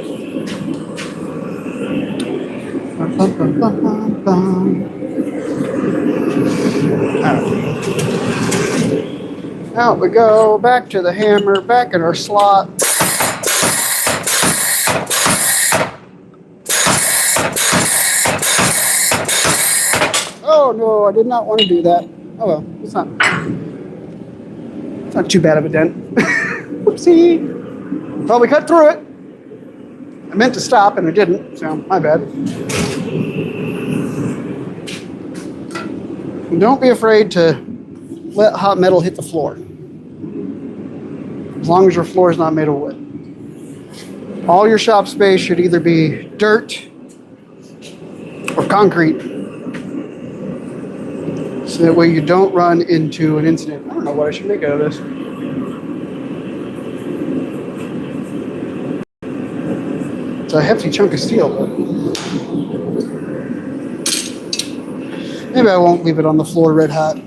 Out we go, back to the hammer, back in our slot. Oh no, I did not want to do that. Oh well, it's not too bad of a dent. Whoopsie. Probably cut through it. I meant to stop and I didn't, so my bad. And don't be afraid to let hot metal hit the floor. As long as your floor is not made of wood. All your shop space should either be dirt or concrete. So that way you don't run into an incident. I don't know what I should make out of this. It's a hefty chunk of steel, but maybe I won't leave it on the floor red hot.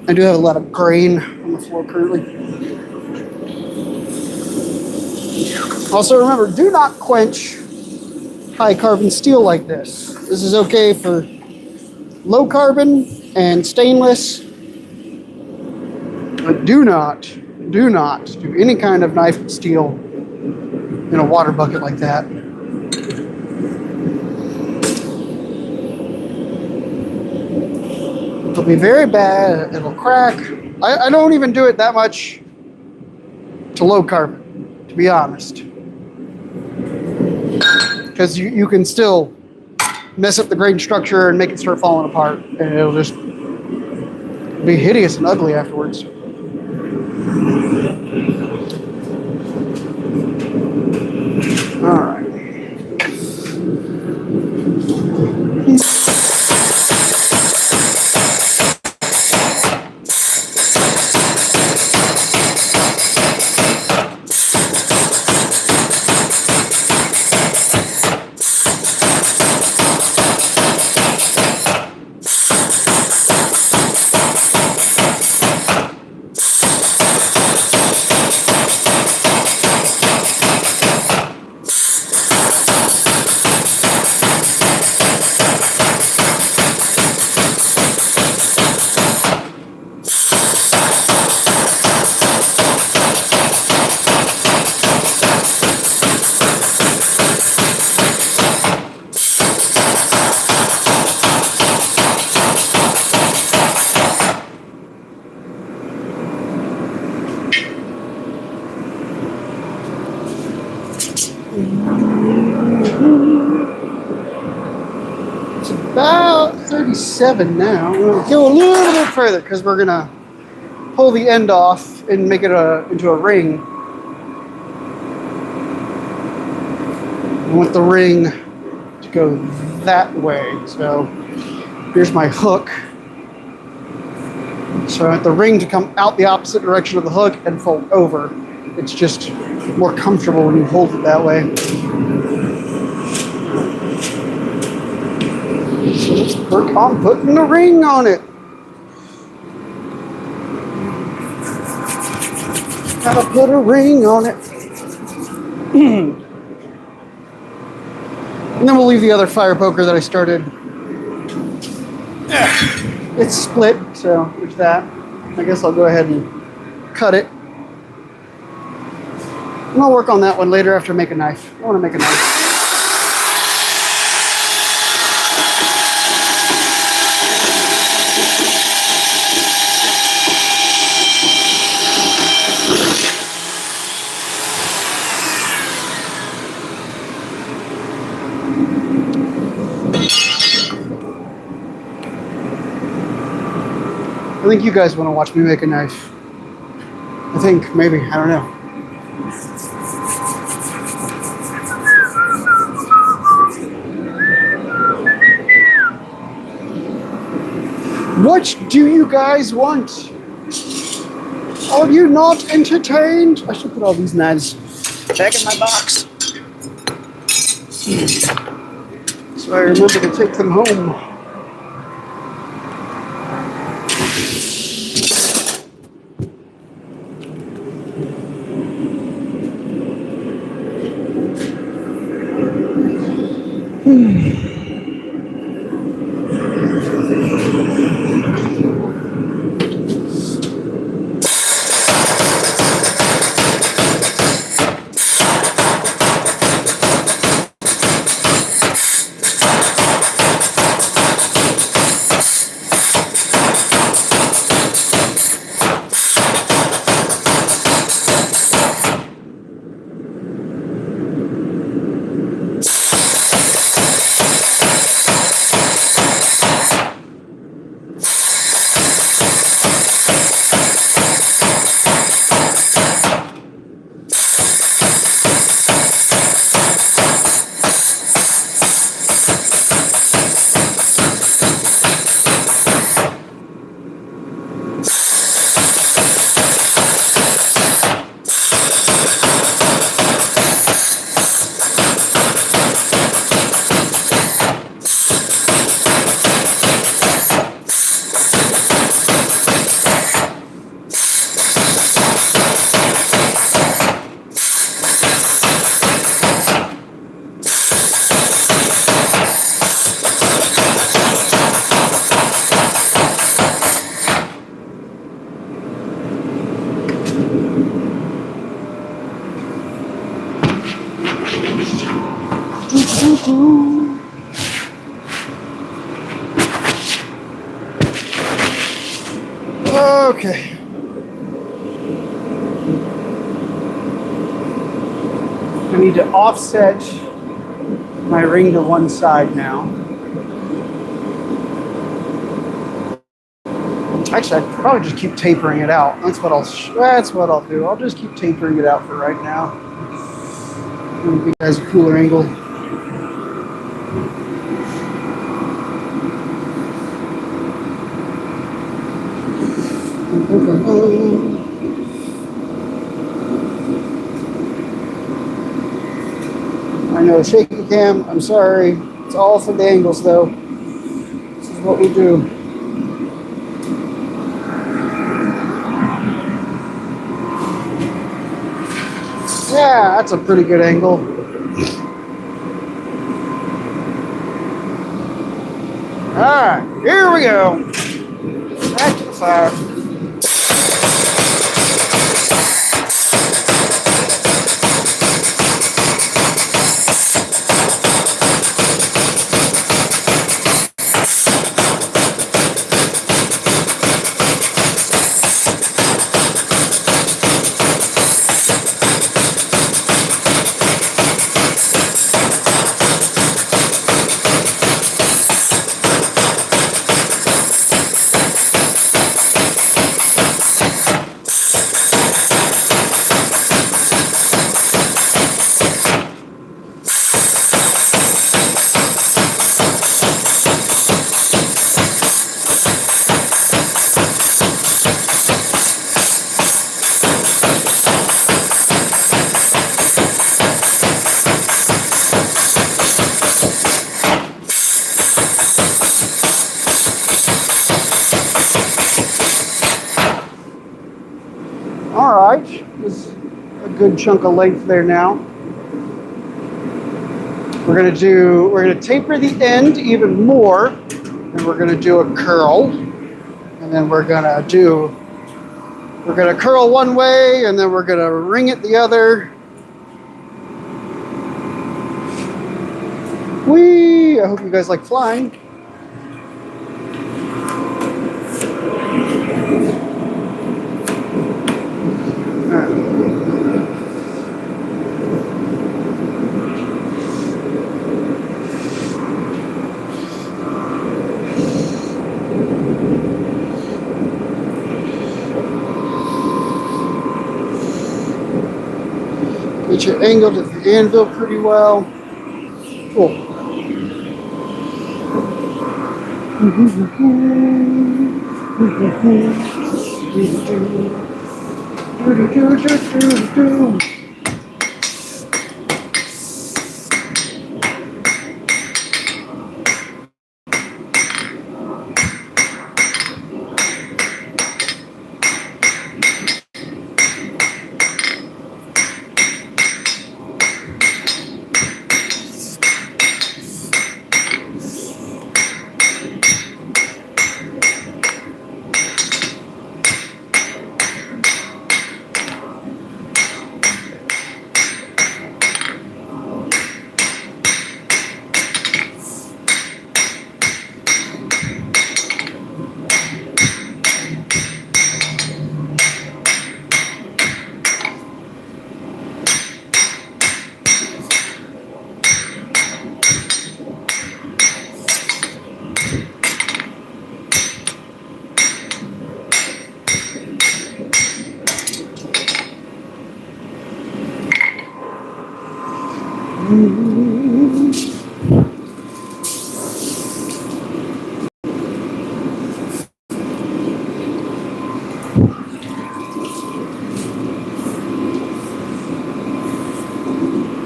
I do have a lot of grain on the floor currently. Also remember, do not quench high carbon steel like this. This is okay for low carbon and stainless, but do not do not do any kind of knife and steel in a water bucket like that. It'll be very bad. It'll crack. I don't even do it that much to low carbon, to be honest. Because you can still mess up the grain structure and make it start falling apart, and it'll just be hideous and ugly afterwards. All right. It's about 37 now. We'll go a little bit further because we're gonna pull the end off and make it into a ring. I want the ring to go that way. So here's my hook. So I want the ring to come out the opposite direction of the hook and fold over. It's just more comfortable when you hold it that way. So let's work on putting the ring on it. Gotta put a ring on it. And then we'll leave the other fire poker that I started. It's split, so there's that. I guess I'll go ahead and cut it. And I'll work on that one later after I make a knife. I want to make a knife. I think you guys want to watch me make a knife. I think, maybe, I don't know. What do you guys want? Are you not entertained? I should put all these knives back in my box, so I remember to take them home. Okay. I need to offset my ring to one side now. Actually, I'd probably just keep tapering it out. That's what I'll do. I'll just keep tapering it out for right now. Give you guys a cooler angle. I know, shaky cam, I'm sorry. It's all for the angles though. This is what we do. Yeah, that's a pretty good angle. Alright, here we go. Back to the fire. All right, there's a good chunk of length there now. We're gonna taper the end even more, and we're gonna do a curl, and then we're gonna curl one way, and then we're gonna ring it the other. Whee! I hope you guys like flying. Get your angle to the anvil pretty well. Cool.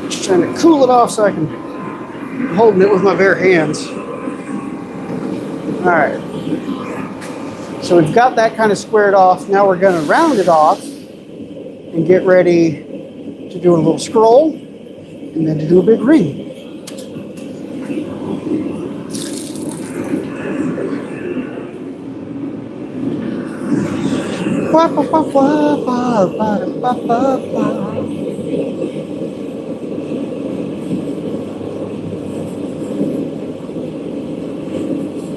Just trying to cool it off so I can holding it with my bare hands. All right. So we've got that kind of squared off. Now we're going to round it off and get ready to do a little scroll and then to do a big ring.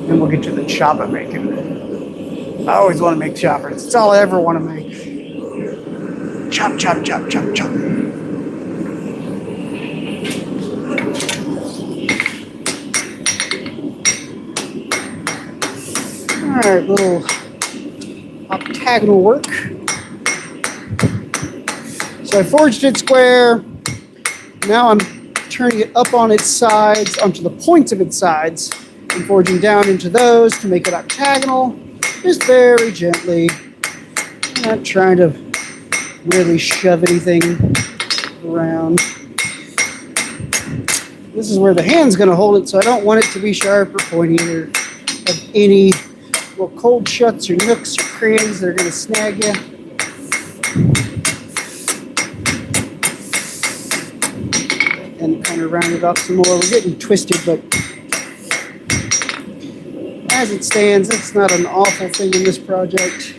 And we'll get to the chopper making. I always want to make choppers. It's all I ever want to make. Chop, chop, chop, chop, chop. All right, little octagonal work. So I forged it square. Now I'm turning it up on its sides, onto the points of its sides, and forging down into those to make it octagonal, just very gently. I'm not trying to really shove anything around. This is where the hand's going to hold it, so I don't want it to be sharp or pointy or have any little cold shuts or nooks or crannies that are going to snag you. And kind of round it off some more. We're getting twisted, but as it stands, it's not an awful thing in this project.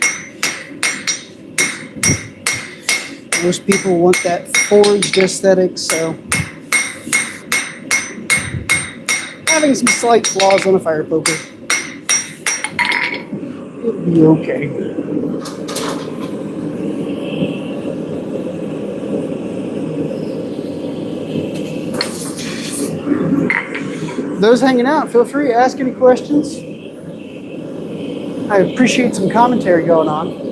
Most people want that forged aesthetic, so having some slight flaws on a fire poker, it'll be okay. Those hanging out, feel free to ask any questions. I appreciate some commentary going on.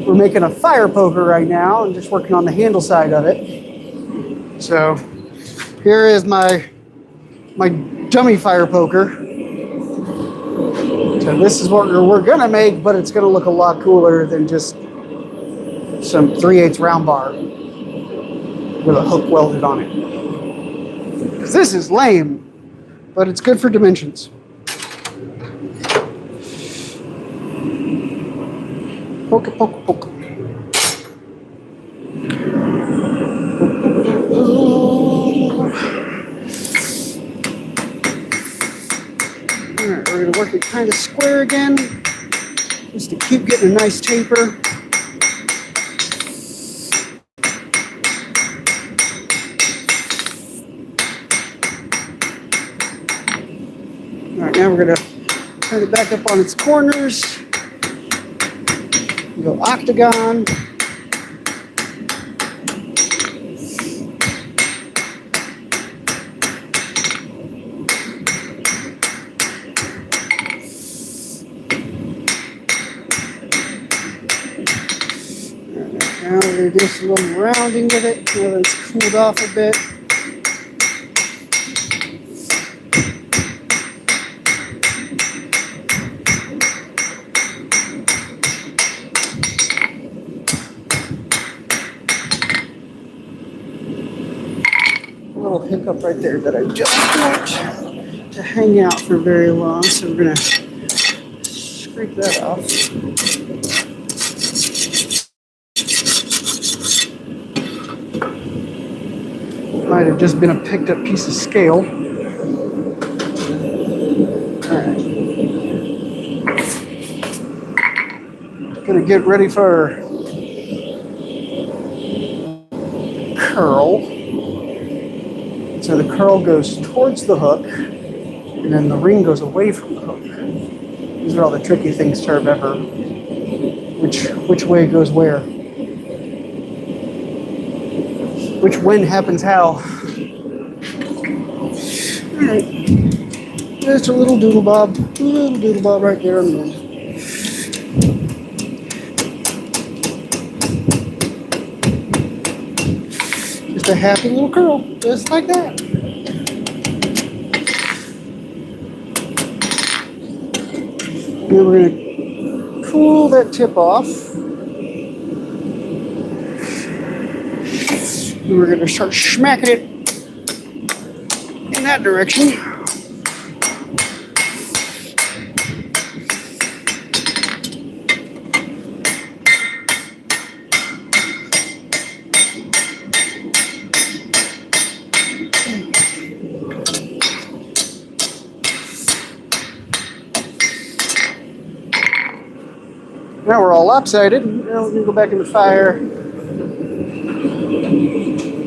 We're making a fire poker right now and just working on the handle side of it. So here is my dummy fire poker. So this is what we're gonna make, but it's gonna look a lot cooler than just some 3/8 round bar with a hook welded on it. Because this is lame, but it's good for dimensions. Poke, poke, poke. Alright, we're gonna work it kind of square again, just to keep getting a nice taper. Alright, now we're going to turn it back up on its corners. Go octagon. Now we're going to do some little rounding with it now that it's cooled off a bit. Hiccup right there that I just want to hang out for very long, so we're going to scrape that off. Might have just been a picked up piece of scale. Alright. Gonna get ready for curl. So the curl goes towards the hook, and then the ring goes away from the hook. These are all the tricky things to remember. Which way goes where? Which when happens how? Alright. Just a little doodle bob right there on the end. Just a happy little curl, just like that. Then we're going to cool that tip off. And we're going to start smacking it in that direction. Now we're all lopsided. Now we're going to go back in the fire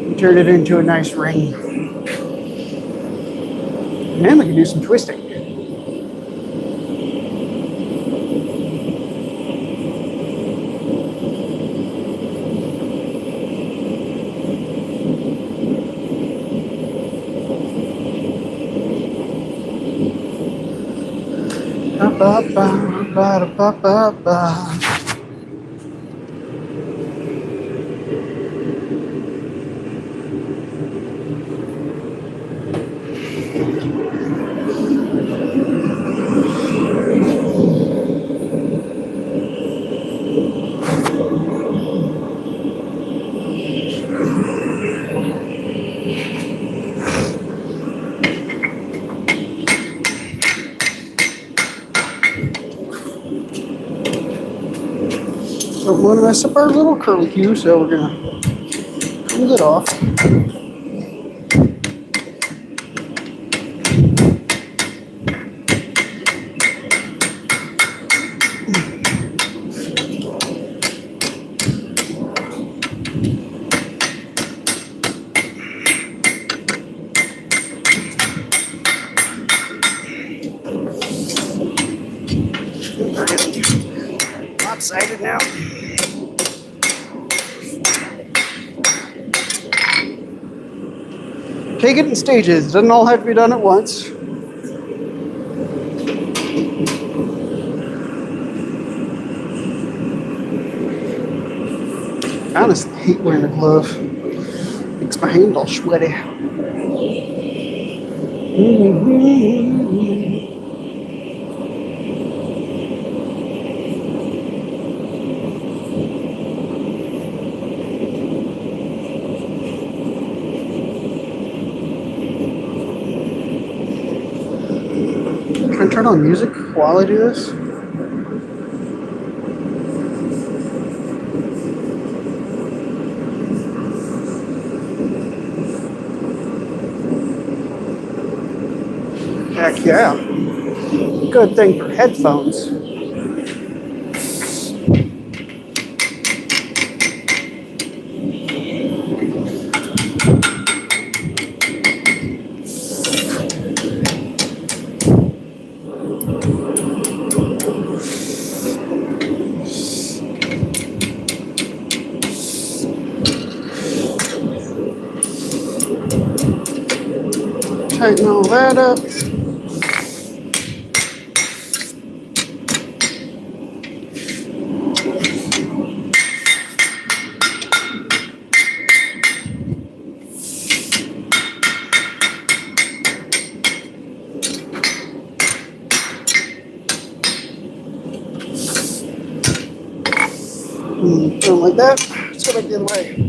and turn it into a nice ring. And then we can do some twisting. Ba, ba, ba, ba, ba, ba, ba. Don't want to mess up our little curlicue, so we're gonna pull it off. Lopsided now. Take it in stages. Doesn't all have to be done at once. I honestly hate wearing a glove. Makes my hand all sweaty. Can I turn on music while I do this? Heck yeah. Good thing for headphones. Tighten all that up. Something like that. That's what I get away.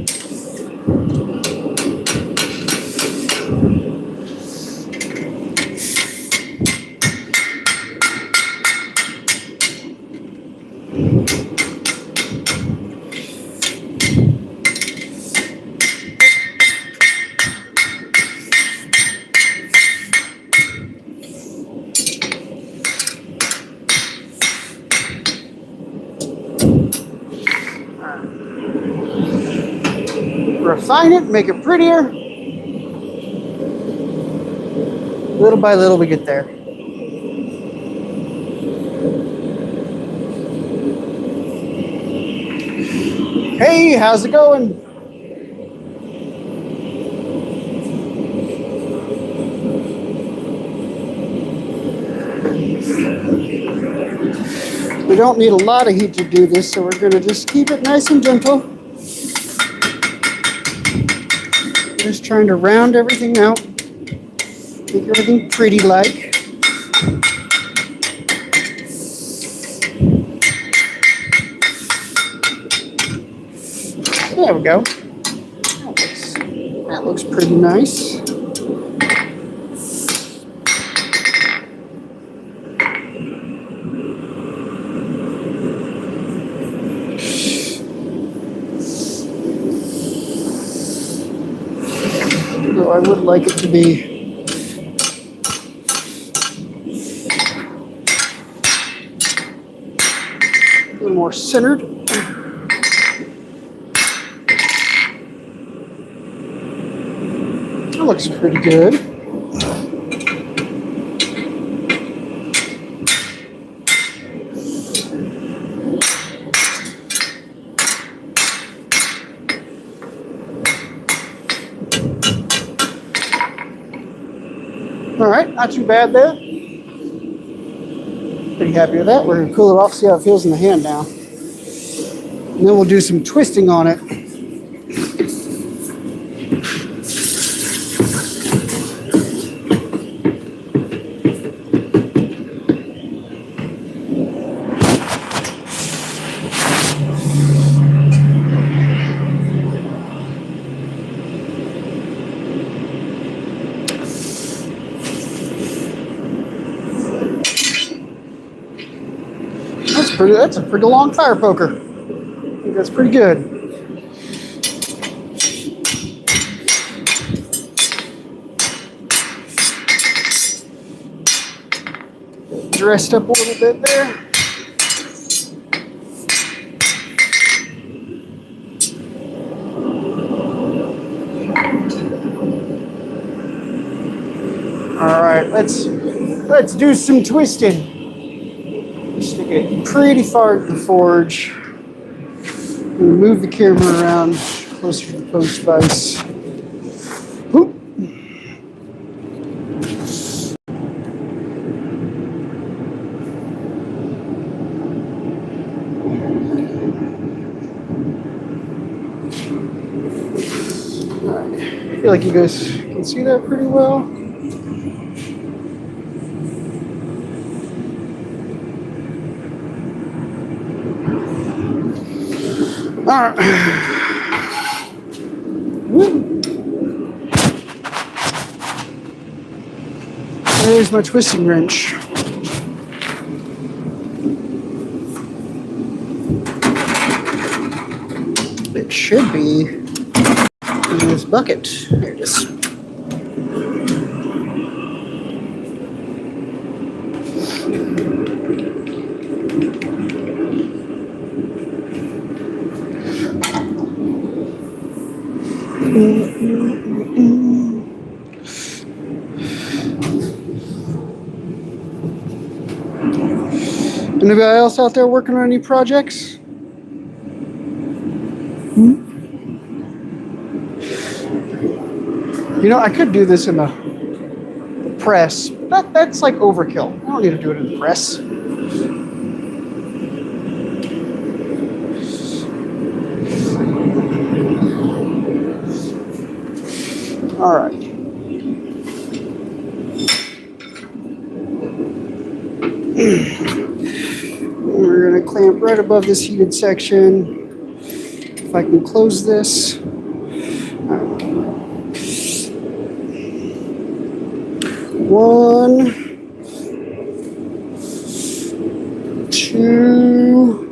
Refine it, make it prettier. Little by little, we get there. Hey, how's it going? We don't need a lot of heat to do this, so we're going to just keep it nice and gentle. Just trying to round everything out, make everything pretty like. There we go. That looks pretty nice. So I would like it to be a little more centered. That looks pretty good. All right, not too bad there. Pretty happy with that. We're going to cool it off, see how it feels in the hand now. And then we'll do some twisting on it. That's a pretty long fire poker. I think that's pretty good. Dressed up a little bit there. All right, let's do some twisting. Stick it pretty far to the forge. Move the camera around closer to the post vise. Oop. All right. I feel like you guys can see that pretty well. All right. There's my twisting wrench. It should be in this bucket. There it is. Anybody else out there working on any projects? You know, I could do this in the press, but that's like overkill. I don't need to do it in the press. All right. We're going to clamp right above this heated section. If I can close this. One, two,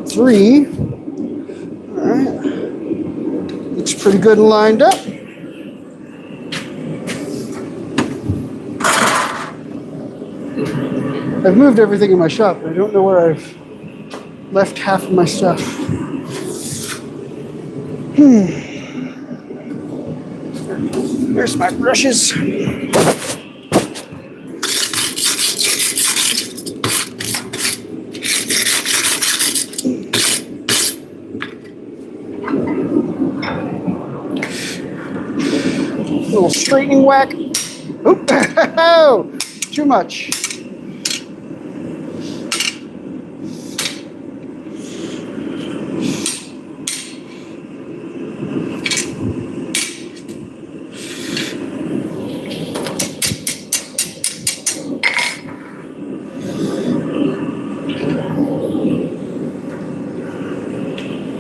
three. All right. Looks pretty good and lined up. I've moved everything in my shop, but I don't know where I've left half of my stuff. There's my brushes. Little straightening whack. Oop. Too much.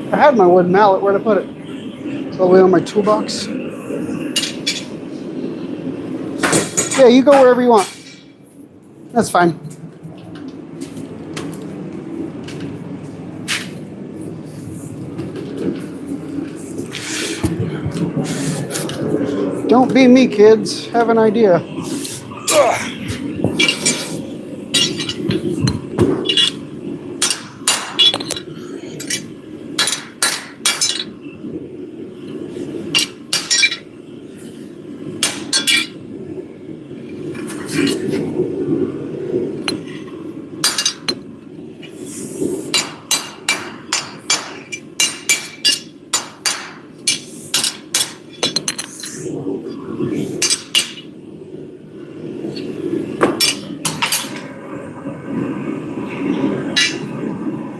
I had my wood mallet. Where'd I put it? It's all the way on my toolbox. Yeah, you go wherever you want. That's fine. Don't be me, kids. Have an idea. Ugh.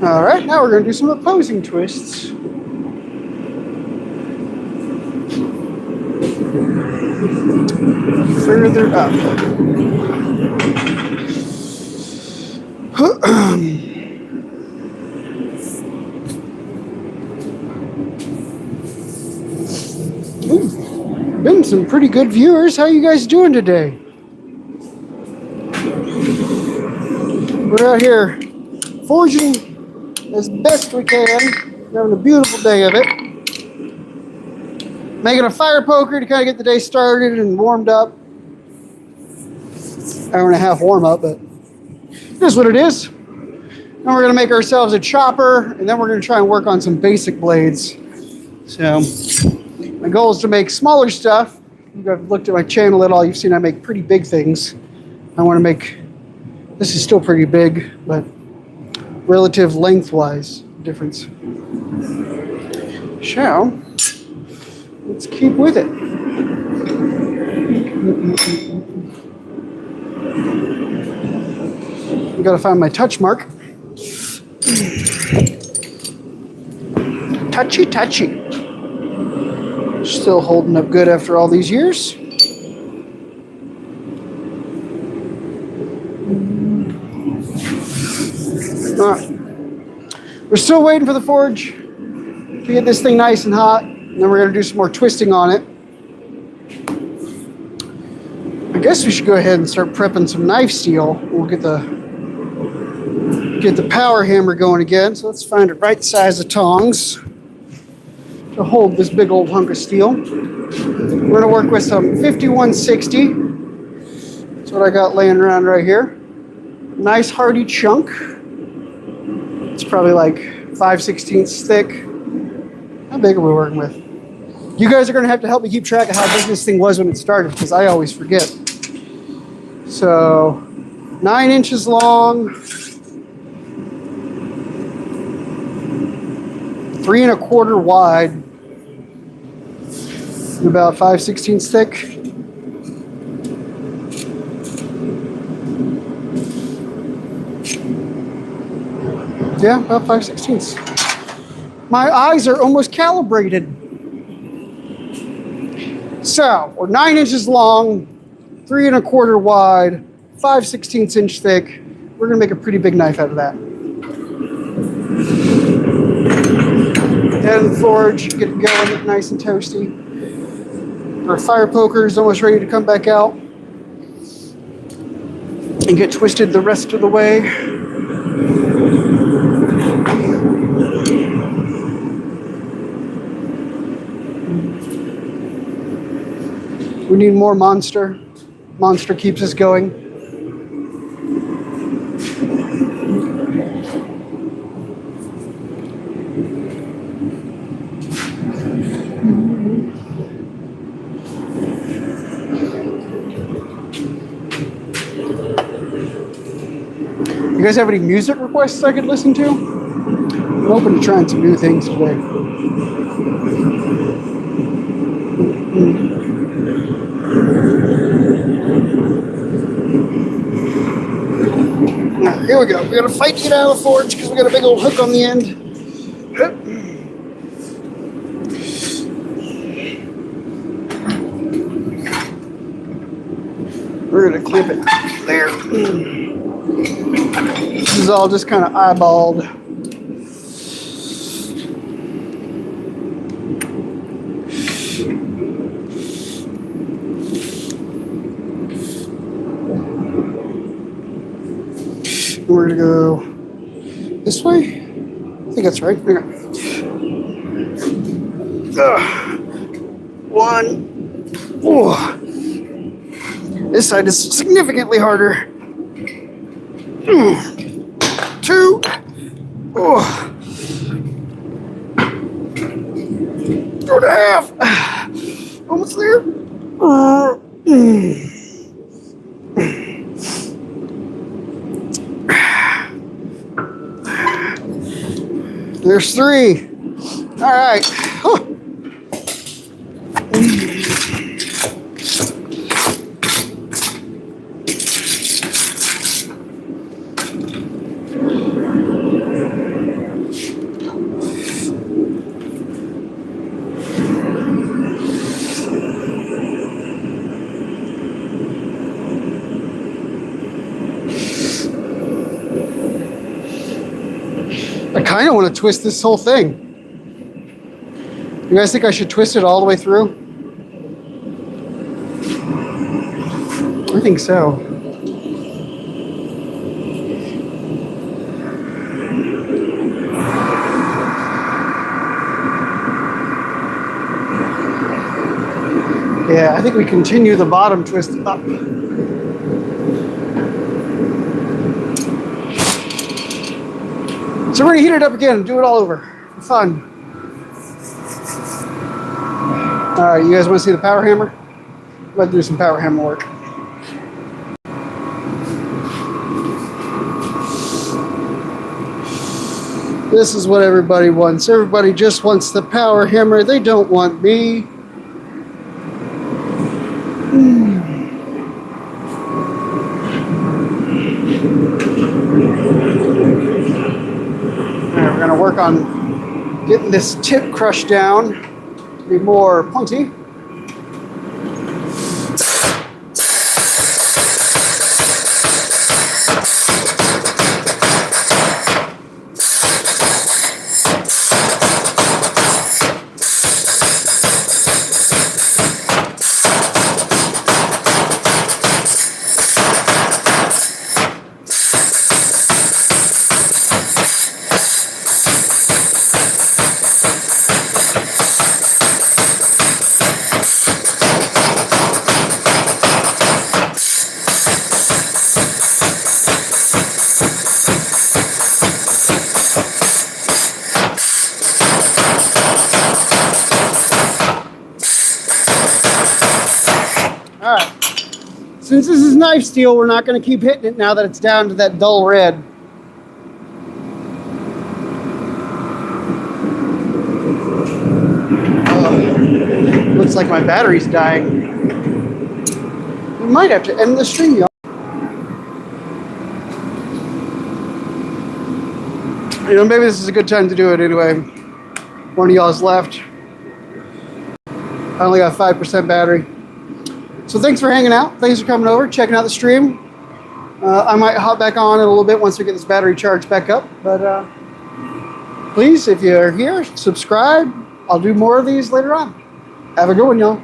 All right, now we're going to do some opposing twists. Further up. Been some pretty good viewers. How you guys doing today? We're out here forging as best we can. We're having a beautiful day of it. Making a fire poker to kind of get the day started and warmed up. Hour and a half warm up, but it is what it is. Now we're going to make ourselves a chopper, and then we're going to try and work on some basic blades. So my goal is to make smaller stuff. If you've looked at my channel at all, you've seen I make pretty big things. I want to make, this is still pretty big, but relative lengthwise difference. So let's keep with it. I've got to find my touch mark. Touchy, touchy. Still holding up good after all these years. All right. We're still waiting for the forge to get this thing nice and hot. And then we're going to do some more twisting on it. I guess we should go ahead and start prepping some knife steel. We'll get the power hammer going again. So let's find the right size of tongs to hold this big old hunk of steel. We're going to work with some 5160. That's what I got laying around right here. Nice hearty chunk. It's probably like 5/16 thick. How big are we working with? You guys are going to have to help me keep track of how big this thing was when it started, because I always forget. So 9 inches long, 3 1/4 wide, and about 5/16 thick. Yeah, about 5/16. My eyes are almost calibrated. So we're 9 inches long, 3 1/4 wide, 5/16 inch thick. We're gonna make a pretty big knife out of that. And the forge, get it going, nice and toasty. Our fire poker is almost ready to come back out and get twisted the rest of the way. We need more Monster. Monster keeps us going. You guys have any music requests I could listen to? I'm open to trying some new things today. Now, here we go. We gotta fight to get out of the forge because we got a big old hook on the end. We're gonna clip it there. This is all just kind of eyeballed. We're gonna go this way. I think that's right. Okay. One. Ooh. This side is significantly harder. 2. Oh. 2.5. Almost there. There's 3. All right. Huh. kind of want to twist this whole thing. You guys think I should twist it all the way through? I think so. Yeah, I think we continue the bottom twist up. So we're gonna heat it up again and do it all over for fun. All right, you guys wanna see the power hammer? Let's do some power hammer work. This is what everybody wants. Everybody just wants the power hammer. They don't want me. Alright, we're going to work on getting this tip crushed down to be more pointy. All right, since this is knife steel, we're not going to keep hitting it now that it's down to that dull red. Looks like my battery's dying. We might have to end the stream, y'all. You know, maybe this is a good time to do it anyway. One of y'all's left. I only got 5% battery. So thanks for hanging out. Thanks for coming over, checking out the stream. I might hop back on in a little bit once we get this battery charged back up. But please, if you're here, subscribe. I'll do more of these later on. Have a good one, y'all.